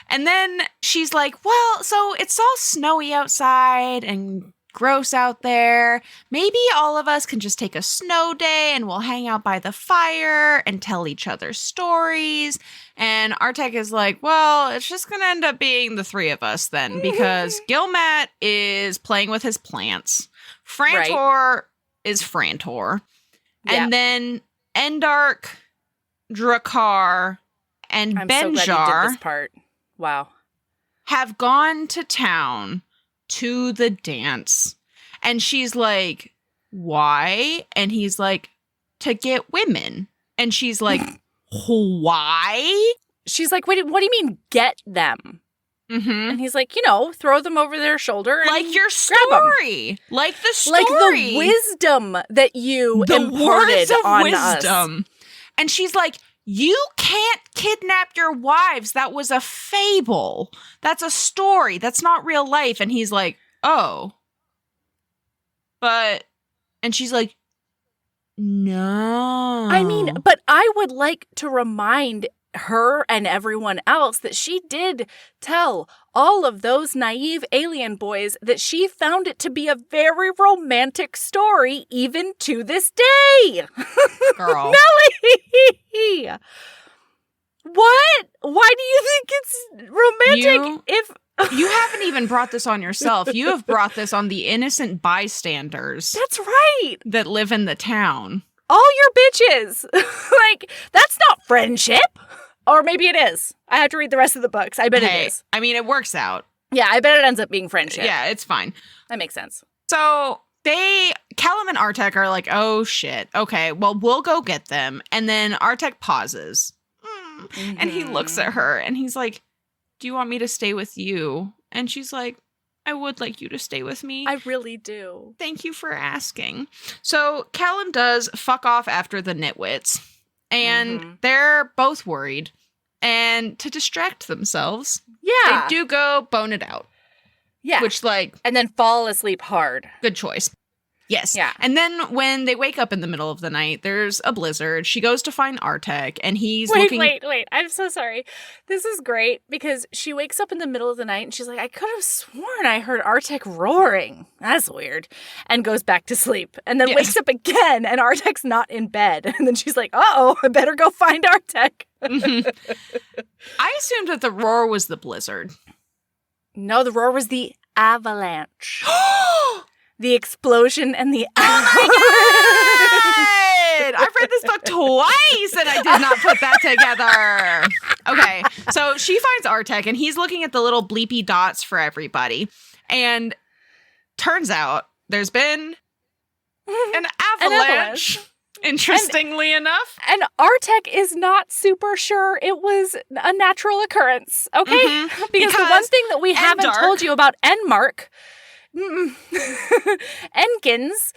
And then she's like, well, so it's all snowy outside and gross out there. Maybe all of us can just take a snow day and we'll hang out by the fire and tell each other stories. And Artek is like, well, it's just going to end up being the three of us then, because Gilmat is playing with his plants. Frantor is Frantor. Yep. And then Endark, Drakkar, and Benjar so glad you did this part. Wow. Have gone to town to the dance. And she's like, why? And he's like, to get women. And she's like, why? She's like, wait, what do you mean get them? Mm-hmm. And he's like, throw them over their shoulder and like your story. Like the story. Like the wisdom that you imparted on wisdom. Us. And she's like, you can't kidnap your wives. That was a fable. That's a story. That's not real life. And he's like, oh. But, and she's like, no. I mean, but I would like to remind her and everyone else that she did tell all of those naive alien boys that she found it to be a very romantic story even to this day. Girl. Nellie! What? Why do you think it's romantic You haven't even brought this on yourself. You have brought this on the innocent bystanders. That's right. That live in the town. All your bitches. Like, that's not friendship. Or maybe it is. I have to read the rest of the books. I bet it is. I mean, it works out. Yeah, I bet it ends up being friendship. Yeah, it's fine. That makes sense. So Callum and Artek are like, oh shit. Okay, well, we'll go get them. And then Artek pauses. Mm-hmm. And he looks at her and he's like, do you want me to stay with you? And she's like, I would like you to stay with me. I really do. Thank you for asking. So Callum does fuck off after the nitwits. And they're both worried. And to distract themselves, they do go bone it out. Yeah. Which, and then fall asleep hard. Good choice. Yes. Yeah. And then when they wake up in the middle of the night, there's a blizzard. She goes to find Artek, and he's looking... Wait. I'm so sorry. This is great, because she wakes up in the middle of the night, and she's like, I could have sworn I heard Artek roaring. That's weird. And goes back to sleep. And then wakes up again, and Artek's not in bed. And then she's like, uh-oh, I better go find Artek. I assumed that the roar was the blizzard. No, the roar was the avalanche. The explosion and the avalanche. Oh my God! I've read this book twice and I did not put that together. Okay, so she finds Artek and he's looking at the little bleepy dots for everybody. And turns out there's been an avalanche. Interestingly enough. And Artek is not super sure it was a natural occurrence, okay? Because the one thing that we haven't told you about Enmark, Enkins,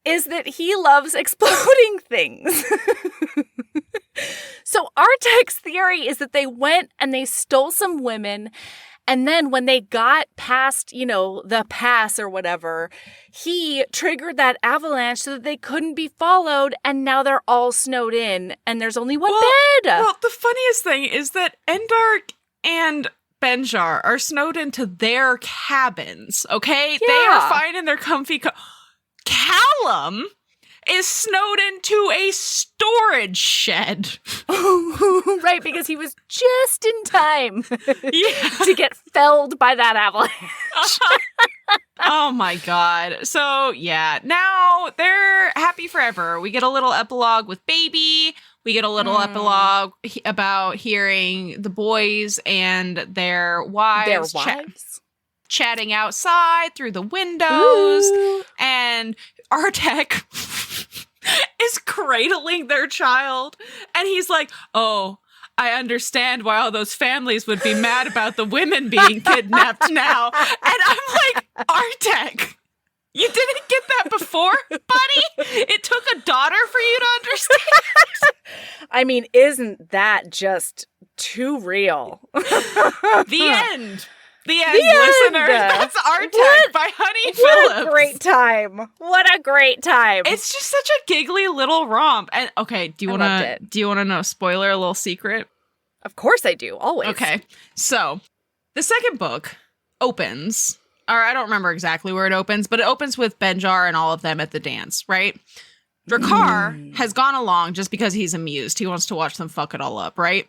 is that he loves exploding things. So Artek's theory is that they went and they stole some women, and then when they got past, the pass or whatever, he triggered that avalanche so that they couldn't be followed, and now they're all snowed in, and there's only one bed. Well, the funniest thing is that Endark and Benjar are snowed into their cabins, okay? Yeah. They are fine in their comfy... Callum is snowed into a storage shed. Right, because he was just in time to get felled by that avalanche. Oh my god. So, yeah, now they're happy forever. We get a little epilogue with Baby. We get a little epilogue about hearing the boys and their wives. Chatting outside through the windows. Ooh. And Artek is cradling their child. And he's like, oh, I understand why all those families would be mad about the women being kidnapped now. And I'm like, Artek, you didn't get that before, buddy? It took a daughter for you to understand? I mean, isn't that just too real? The end. The end, listeners. That's Artek by Honey Phillips. What a great time. What a great time. It's just such a giggly little romp. And okay, do you want to know, spoiler, a little secret? Of course I do, always. Okay. So, the second book opens, or I don't remember exactly where it opens, but it opens with Benjar and all of them at the dance, right? Drakkar has gone along just because he's amused. He wants to watch them fuck it all up, right?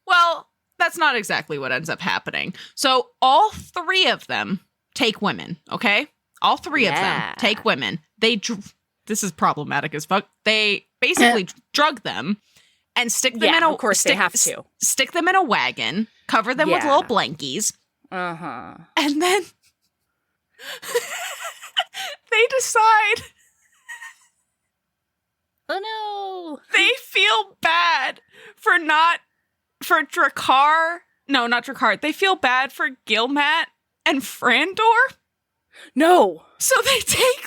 Well, that's not exactly what ends up happening. So all three of them take women, okay? All three of them take women. This is problematic as fuck. They basically drug them and stick them in a... of course they have to. Stick them in a wagon, cover them with little blankies. Uh-huh. And then they decide... Oh, no. They feel bad for Drakkar. No, not Drakkar. They feel bad for Gilmat and Frandor. No. So they take,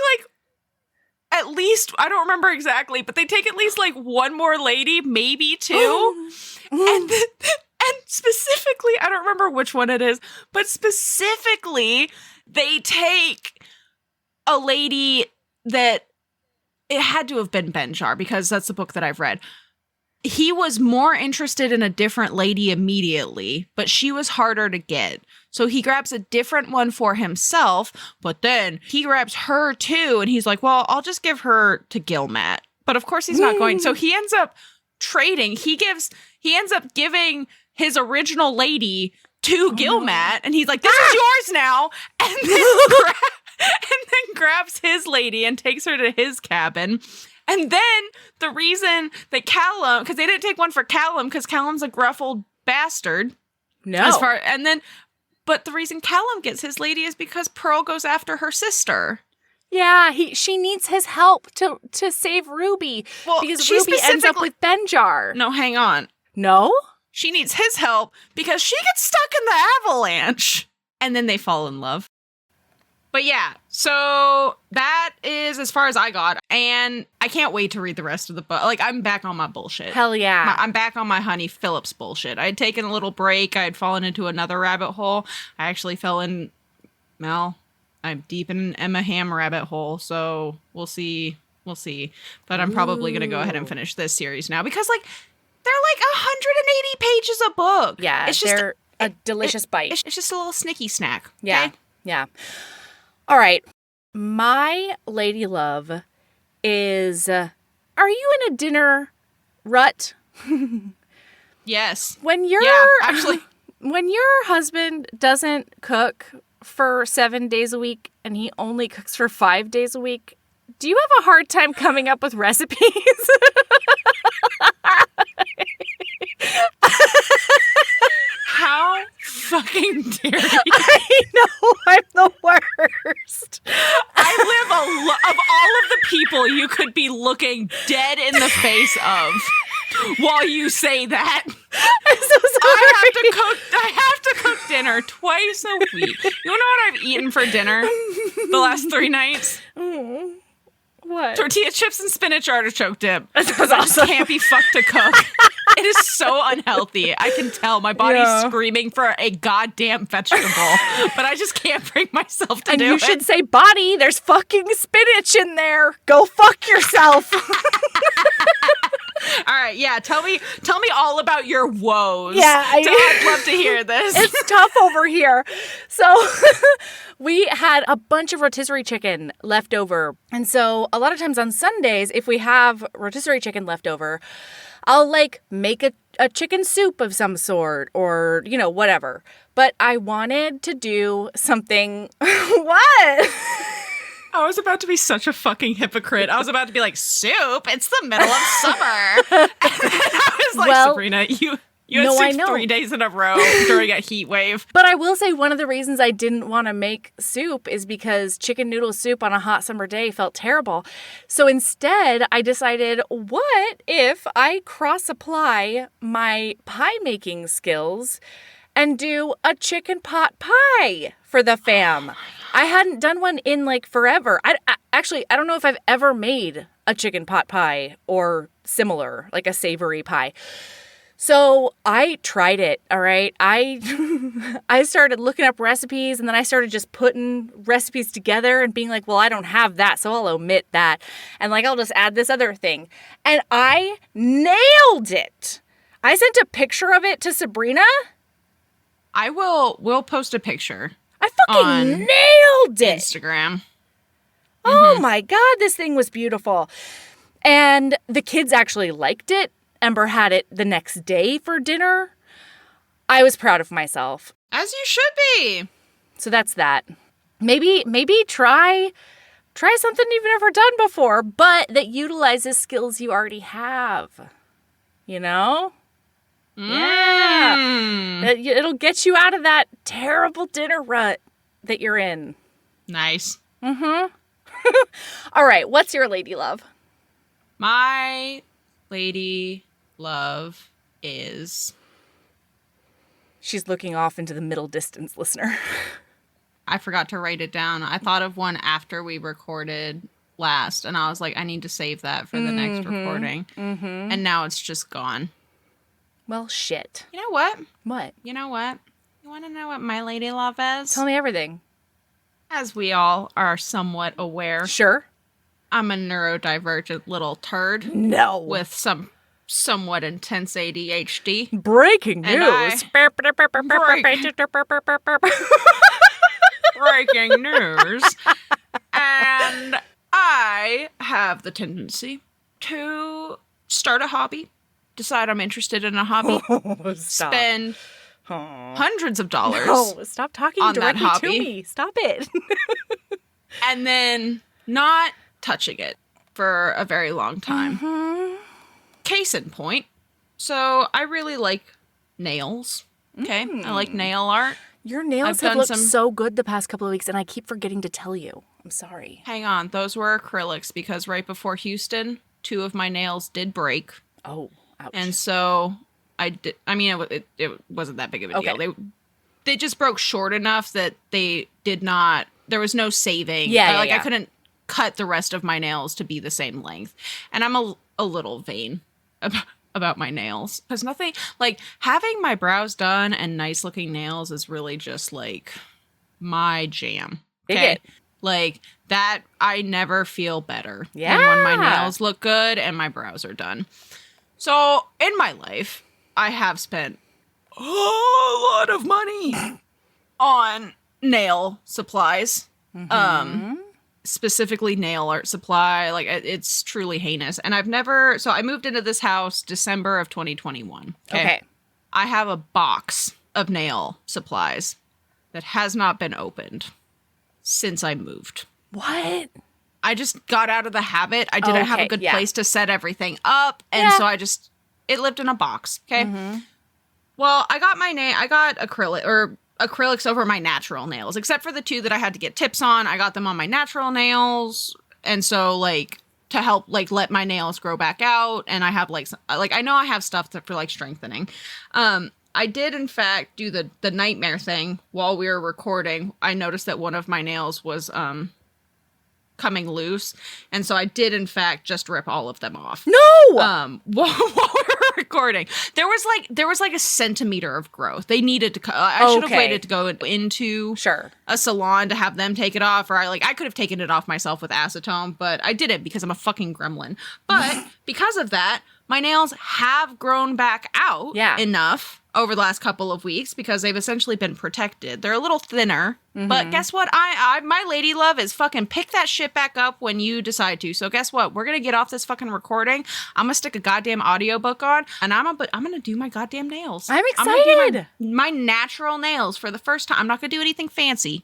at least, I don't remember exactly, but they take at least, one more lady, maybe two. And specifically, I don't remember which one it is, but specifically, they take a lady that, it had to have been Benjar, because that's the book that I've read. He was more interested in a different lady immediately, but she was harder to get. So he grabs a different one for himself, but then he grabs her too, and he's like, well, I'll just give her to Gilmat. But of course he's not going. So he ends up trading. He ends up giving his original lady to Gilmat, and he's like, this is yours now. And then grabs his lady and takes her to his cabin. And then the reason that Callum, because they didn't take one for Callum, because Callum's a gruff old bastard. No. But the reason Callum gets his lady is because Pearl goes after her sister. Yeah, she needs his help to save Ruby. Well, because Ruby ends up with Benjar. No, hang on. No? She needs his help because she gets stuck in the avalanche. And then they fall in love. But yeah, so that is as far as I got. And I can't wait to read the rest of the book. I'm back on my bullshit. Hell yeah. I'm back on my Honey Phillips bullshit. I had taken a little break. I had fallen into another rabbit hole. I actually fell in, I'm deep in Emma Hamm rabbit hole. So we'll see. But I'm probably going to go ahead and finish this series now. Because, they're 180 pages a book. Yeah, it's just they're a delicious bite. It's just a little snicky snack. Okay? Yeah, yeah. All right. My lady love is, are you in a dinner rut? Yes. When your husband doesn't cook for 7 days a week and he only cooks for 5 days a week, do you have a hard time coming up with recipes? How fucking dare you? I know, I'm the worst. I live of all of the people you could be looking dead in the face of while you say that. I'm so sorry. I have to cook dinner twice a week. You know what I've eaten for dinner the last 3 nights? What? Tortilla chips and spinach artichoke dip. That Because I just can't be fucked to cook. It is so unhealthy. I can tell my body's screaming for a goddamn vegetable, but I just can't bring myself to do it. And you should say, body, there's fucking spinach in there. Go fuck yourself. All right, yeah. Tell me all about your woes. Yeah, I'd love to hear this. It's tough over here. So we had a bunch of rotisserie chicken left over. And so a lot of times on Sundays, if we have rotisserie chicken left over, I'll like make a chicken soup of some sort or, you know, whatever. But I wanted to do something. What? I was about to be such a fucking hypocrite. I was about to be like, soup? It's the middle of summer. And I was like, Sabrina, you had soup 3 days in a row during a heat wave. But I will say one of the reasons I didn't want to make soup is because chicken noodle soup on a hot summer day felt terrible. So instead, I decided, what if I cross-apply my pie-making skills and do a chicken pot pie for the fam? I hadn't done one in like forever. I don't know if I've ever made a chicken pot pie or similar, like a savory pie. So I tried it, all right? I started looking up recipes, and then I started just putting recipes together and being like, well, I don't have that, so I'll omit that. And like, I'll just add this other thing. And I nailed it. I sent a picture of it to Sabrina. We'll post a picture. I fucking nailed it. Instagram. Oh my God, this thing was beautiful. And the kids actually liked it. Ember had it the next day for dinner. I was proud of myself. As you should be. So that's that. Maybe try something you've never done before, but that utilizes skills you already have. You know? Yeah. It'll get you out of that terrible dinner rut that you're in. Nice. Mm-hmm. All right. What's your lady love? My lady love is... She's looking off into the middle distance, listener. I forgot to write it down. I thought of one after we recorded last, and I was like, I need to save that for the next recording. Mm-hmm. And now it's just gone. Well, shit. You know what? What? You know what? You want to know what my lady love is? Tell me everything. As we all are somewhat aware. Sure. I'm a neurodivergent little turd. No. With some somewhat intense ADHD. Breaking news. Breaking news. And I have the tendency to start a hobby. Decide I'm interested in a hobby, spend hundreds of dollars. No, stop talking on directly that hobby, to me. Stop it. and then not touching it for a very long time. Mm-hmm. Case in point. So I really like nails. Okay, I like nail art. Your nails have looked so good the past couple of weeks, and I keep forgetting to tell you. I'm sorry. Hang on, those were acrylics because right before Houston, 2 of my nails did break. Oh. Ouch. And so I did. I mean, it wasn't that big of a deal. They just broke short enough that they did not. There was no saving. I couldn't cut the rest of my nails to be the same length. And I'm a little vain about my nails because nothing like having my brows done and nice looking nails is really just like my jam. Okay, like that. I never feel better than when my nails look good and my brows are done. So, in my life, I have spent a lot of money on nail supplies. Specifically nail art supply. Like, it's truly heinous. And I moved into this house December of 2021. Okay. I have a box of nail supplies that has not been opened since I moved. What? I just got out of the habit. I didn't have a good place to set everything up. And so it lived in a box. Okay. Mm-hmm. Well, I got acrylics over my natural nails, except for the 2 that I had to get tips on. I got them on my natural nails. And so like to help like let my nails grow back out. And I have like I know I have stuff for like strengthening. I did in fact do the nightmare thing while we were recording. I noticed that one of my nails was, coming loose. And so I did, in fact, just rip all of them off. No! While we were recording. There was like a centimeter of growth. They needed to I should have waited to go into a salon to have them take it off, or I could have taken it off myself with acetone, but I didn't because I'm a fucking gremlin. But because of that, my nails have grown back out enough over the last couple of weeks because they've essentially been protected. They're a little thinner, but guess what? My lady love is fucking pick that shit back up when you decide to. So guess what? We're gonna get off this fucking recording. I'm gonna stick a goddamn audiobook on, and I'm gonna do my goddamn nails. I'm excited. I'm gonna do my natural nails for the first time. I'm not gonna do anything fancy.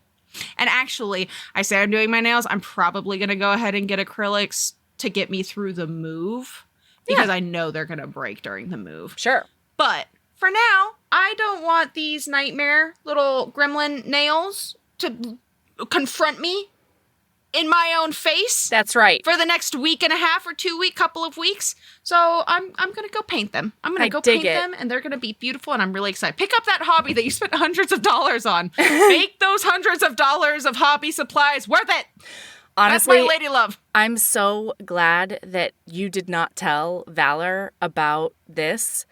And actually, I say I'm doing my nails. I'm probably gonna go ahead and get acrylics to get me through the move because I know they're gonna break during the move. Sure, but for now, I don't want these nightmare little gremlin nails to confront me in my own face. That's right. For the next week and a half or couple of weeks. So I'm going to go paint them. I'm going to go paint them, and they're going to be beautiful, and I'm really excited. Pick up that hobby that you spent hundreds of dollars on. Make those hundreds of dollars of hobby supplies worth it. Honestly, that's my lady love. I'm so glad that you did not tell Valor about this,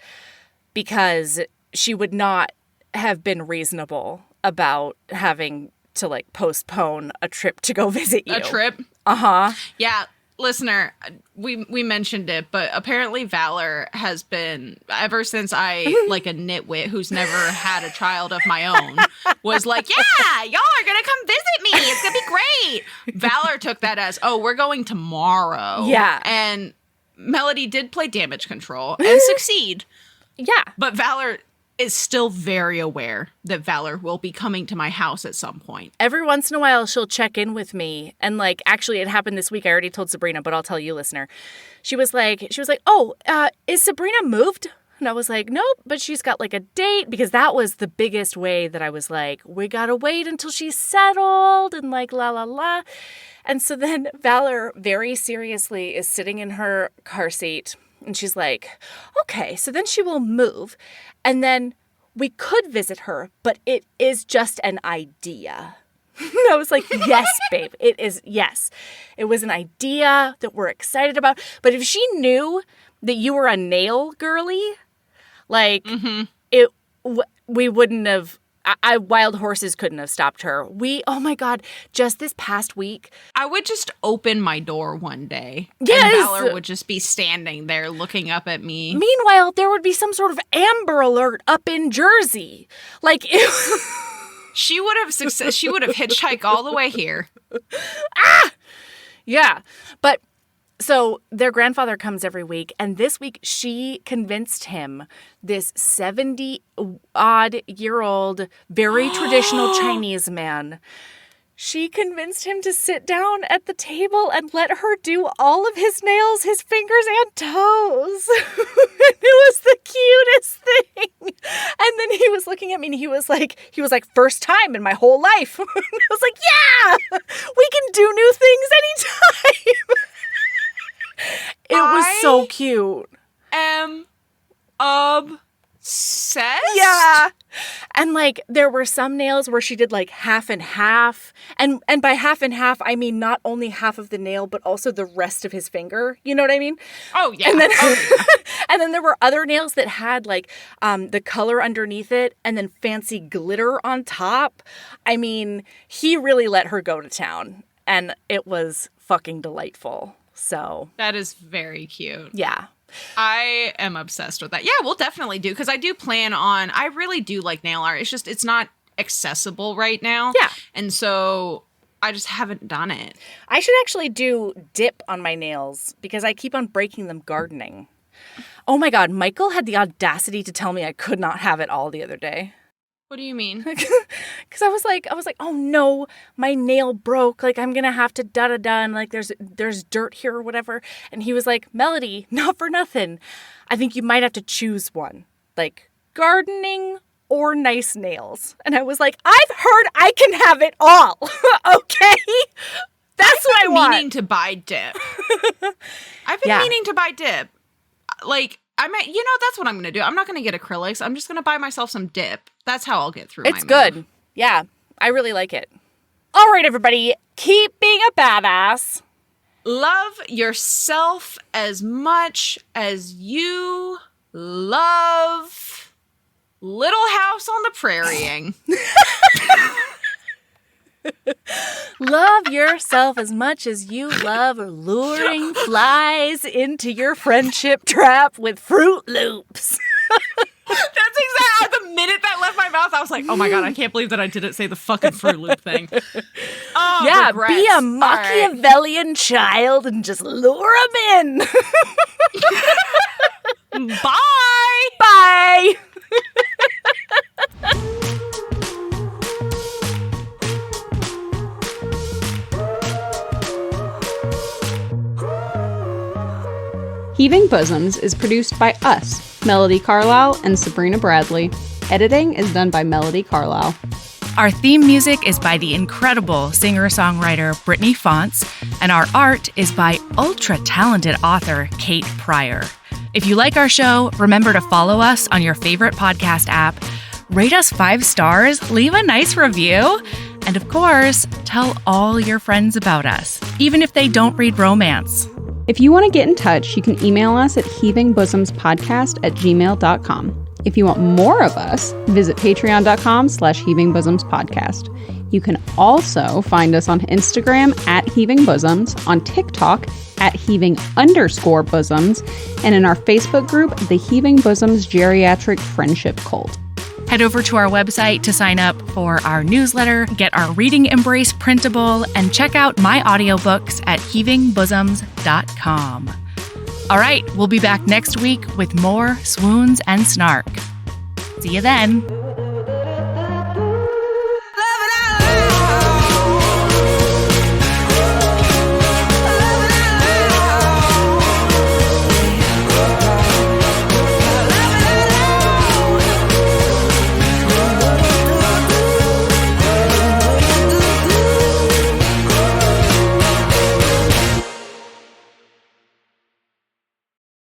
because she would not have been reasonable about having to postpone a trip to go visit you. A trip? Uh-huh. Yeah, listener, we mentioned it, but apparently Valor has been, ever since I, like a nitwit who's never had a child of my own, was like, yeah, y'all are gonna come visit me. It's gonna be great. Valor took that as, oh, we're going tomorrow. Yeah. And Melody did play damage control and succeed. Yeah. But Valor is still very aware that Valor will be coming to my house at some point. Every once in a while, she'll check in with me. And actually, it happened this week. I already told Sabrina, but I'll tell you, listener. She was like, oh, is Sabrina moved? And I was like, nope, but she's got a date, because that was the biggest way that I was like, we gotta wait until she's settled and la la la. And so then Valor very seriously is sitting in her car seat. And she's like, okay, so then she will move. And then we could visit her, but it is just an idea. And I was like, yes, babe, it is. Yes, it was an idea that we're excited about. But if she knew that you were a nail girly, we wouldn't have. Wild horses couldn't have stopped her. Oh my God, just this past week. I would just open my door one day. Yes. And Valor would just be standing there looking up at me. Meanwhile, there would be some sort of Amber Alert up in Jersey. She would have hitchhiked all the way here. Yeah. But so their grandfather comes every week, and this week she convinced him, this 70-odd-year-old, very traditional Chinese man, she convinced him to sit down at the table and let her do all of his nails, his fingers and toes. It was the cutest thing. And then he was looking at me and he was like, first time in my whole life. I was like, yeah, we can do new things anytime. It was so cute. Am obsessed? Yeah. And there were some nails where she did half and half. And by half and half, I mean not only half of the nail, but also the rest of his finger. You know what I mean? Oh, yeah. And then, and then there were other nails that had the color underneath it and then fancy glitter on top. I mean, he really let her go to town. And it was fucking delightful. So that is very cute. Yeah. I am obsessed with that. Yeah, we'll definitely do, because I do plan on, I really do like nail art. It's just, it's not accessible right now. Yeah. And so I just haven't done it. I should actually do dip on my nails because I keep on breaking them gardening. Oh my God, Michael had the audacity to tell me I could not have it all the other day. What do you mean? Because I was like, oh no, my nail broke. I'm going to have to da-da-da. And there's dirt here or whatever. And he was like, Melody, not for nothing. I think you might have to choose one. Gardening or nice nails. And I was like, I've heard I can have it all. Okay? That's what I want. I've been meaning to buy dip. I've been meaning to buy dip. That's what I'm going to do. I'm not going to get acrylics. I'm just going to buy myself some dip. That's how I'll get through It's good. Yeah, I really like it. All right, everybody. Keep being a badass. Love yourself as much as you love Little House on the Prairieing. Love yourself as much as you love luring flies into your friendship trap with Fruit Loops. That's exactly the minute that left my mouth. I was like, oh my God, I can't believe that I didn't say the fucking Fruit Loop thing. Oh, yeah, regrets. be a Machiavellian child and just lure them in. Bye. Bye. Heaving Bosoms is produced by us, Melody Carlisle and Sabrina Bradley. Editing is done by Melody Carlisle. Our theme music is by the incredible singer-songwriter Brittany Fonts, and our art is by ultra-talented author Kate Pryor. If you like our show, remember to follow us on your favorite podcast app, rate us 5 stars, leave a nice review, and of course, tell all your friends about us, even if they don't read romance. If you want to get in touch, you can email us at heavingbosomspodcast@gmail.com. If you want more of us, visit patreon.com/heavingbosomspodcast. You can also find us on Instagram @heavingbosoms, on TikTok @heaving_bosoms, and in our Facebook group, the Heaving Bosoms Geriatric Friendship Cult. Head over to our website to sign up for our newsletter, get our Reading Embrace printable, and check out my audiobooks at heavingbosoms.com. All right, we'll be back next week with more swoons and snark. See you then.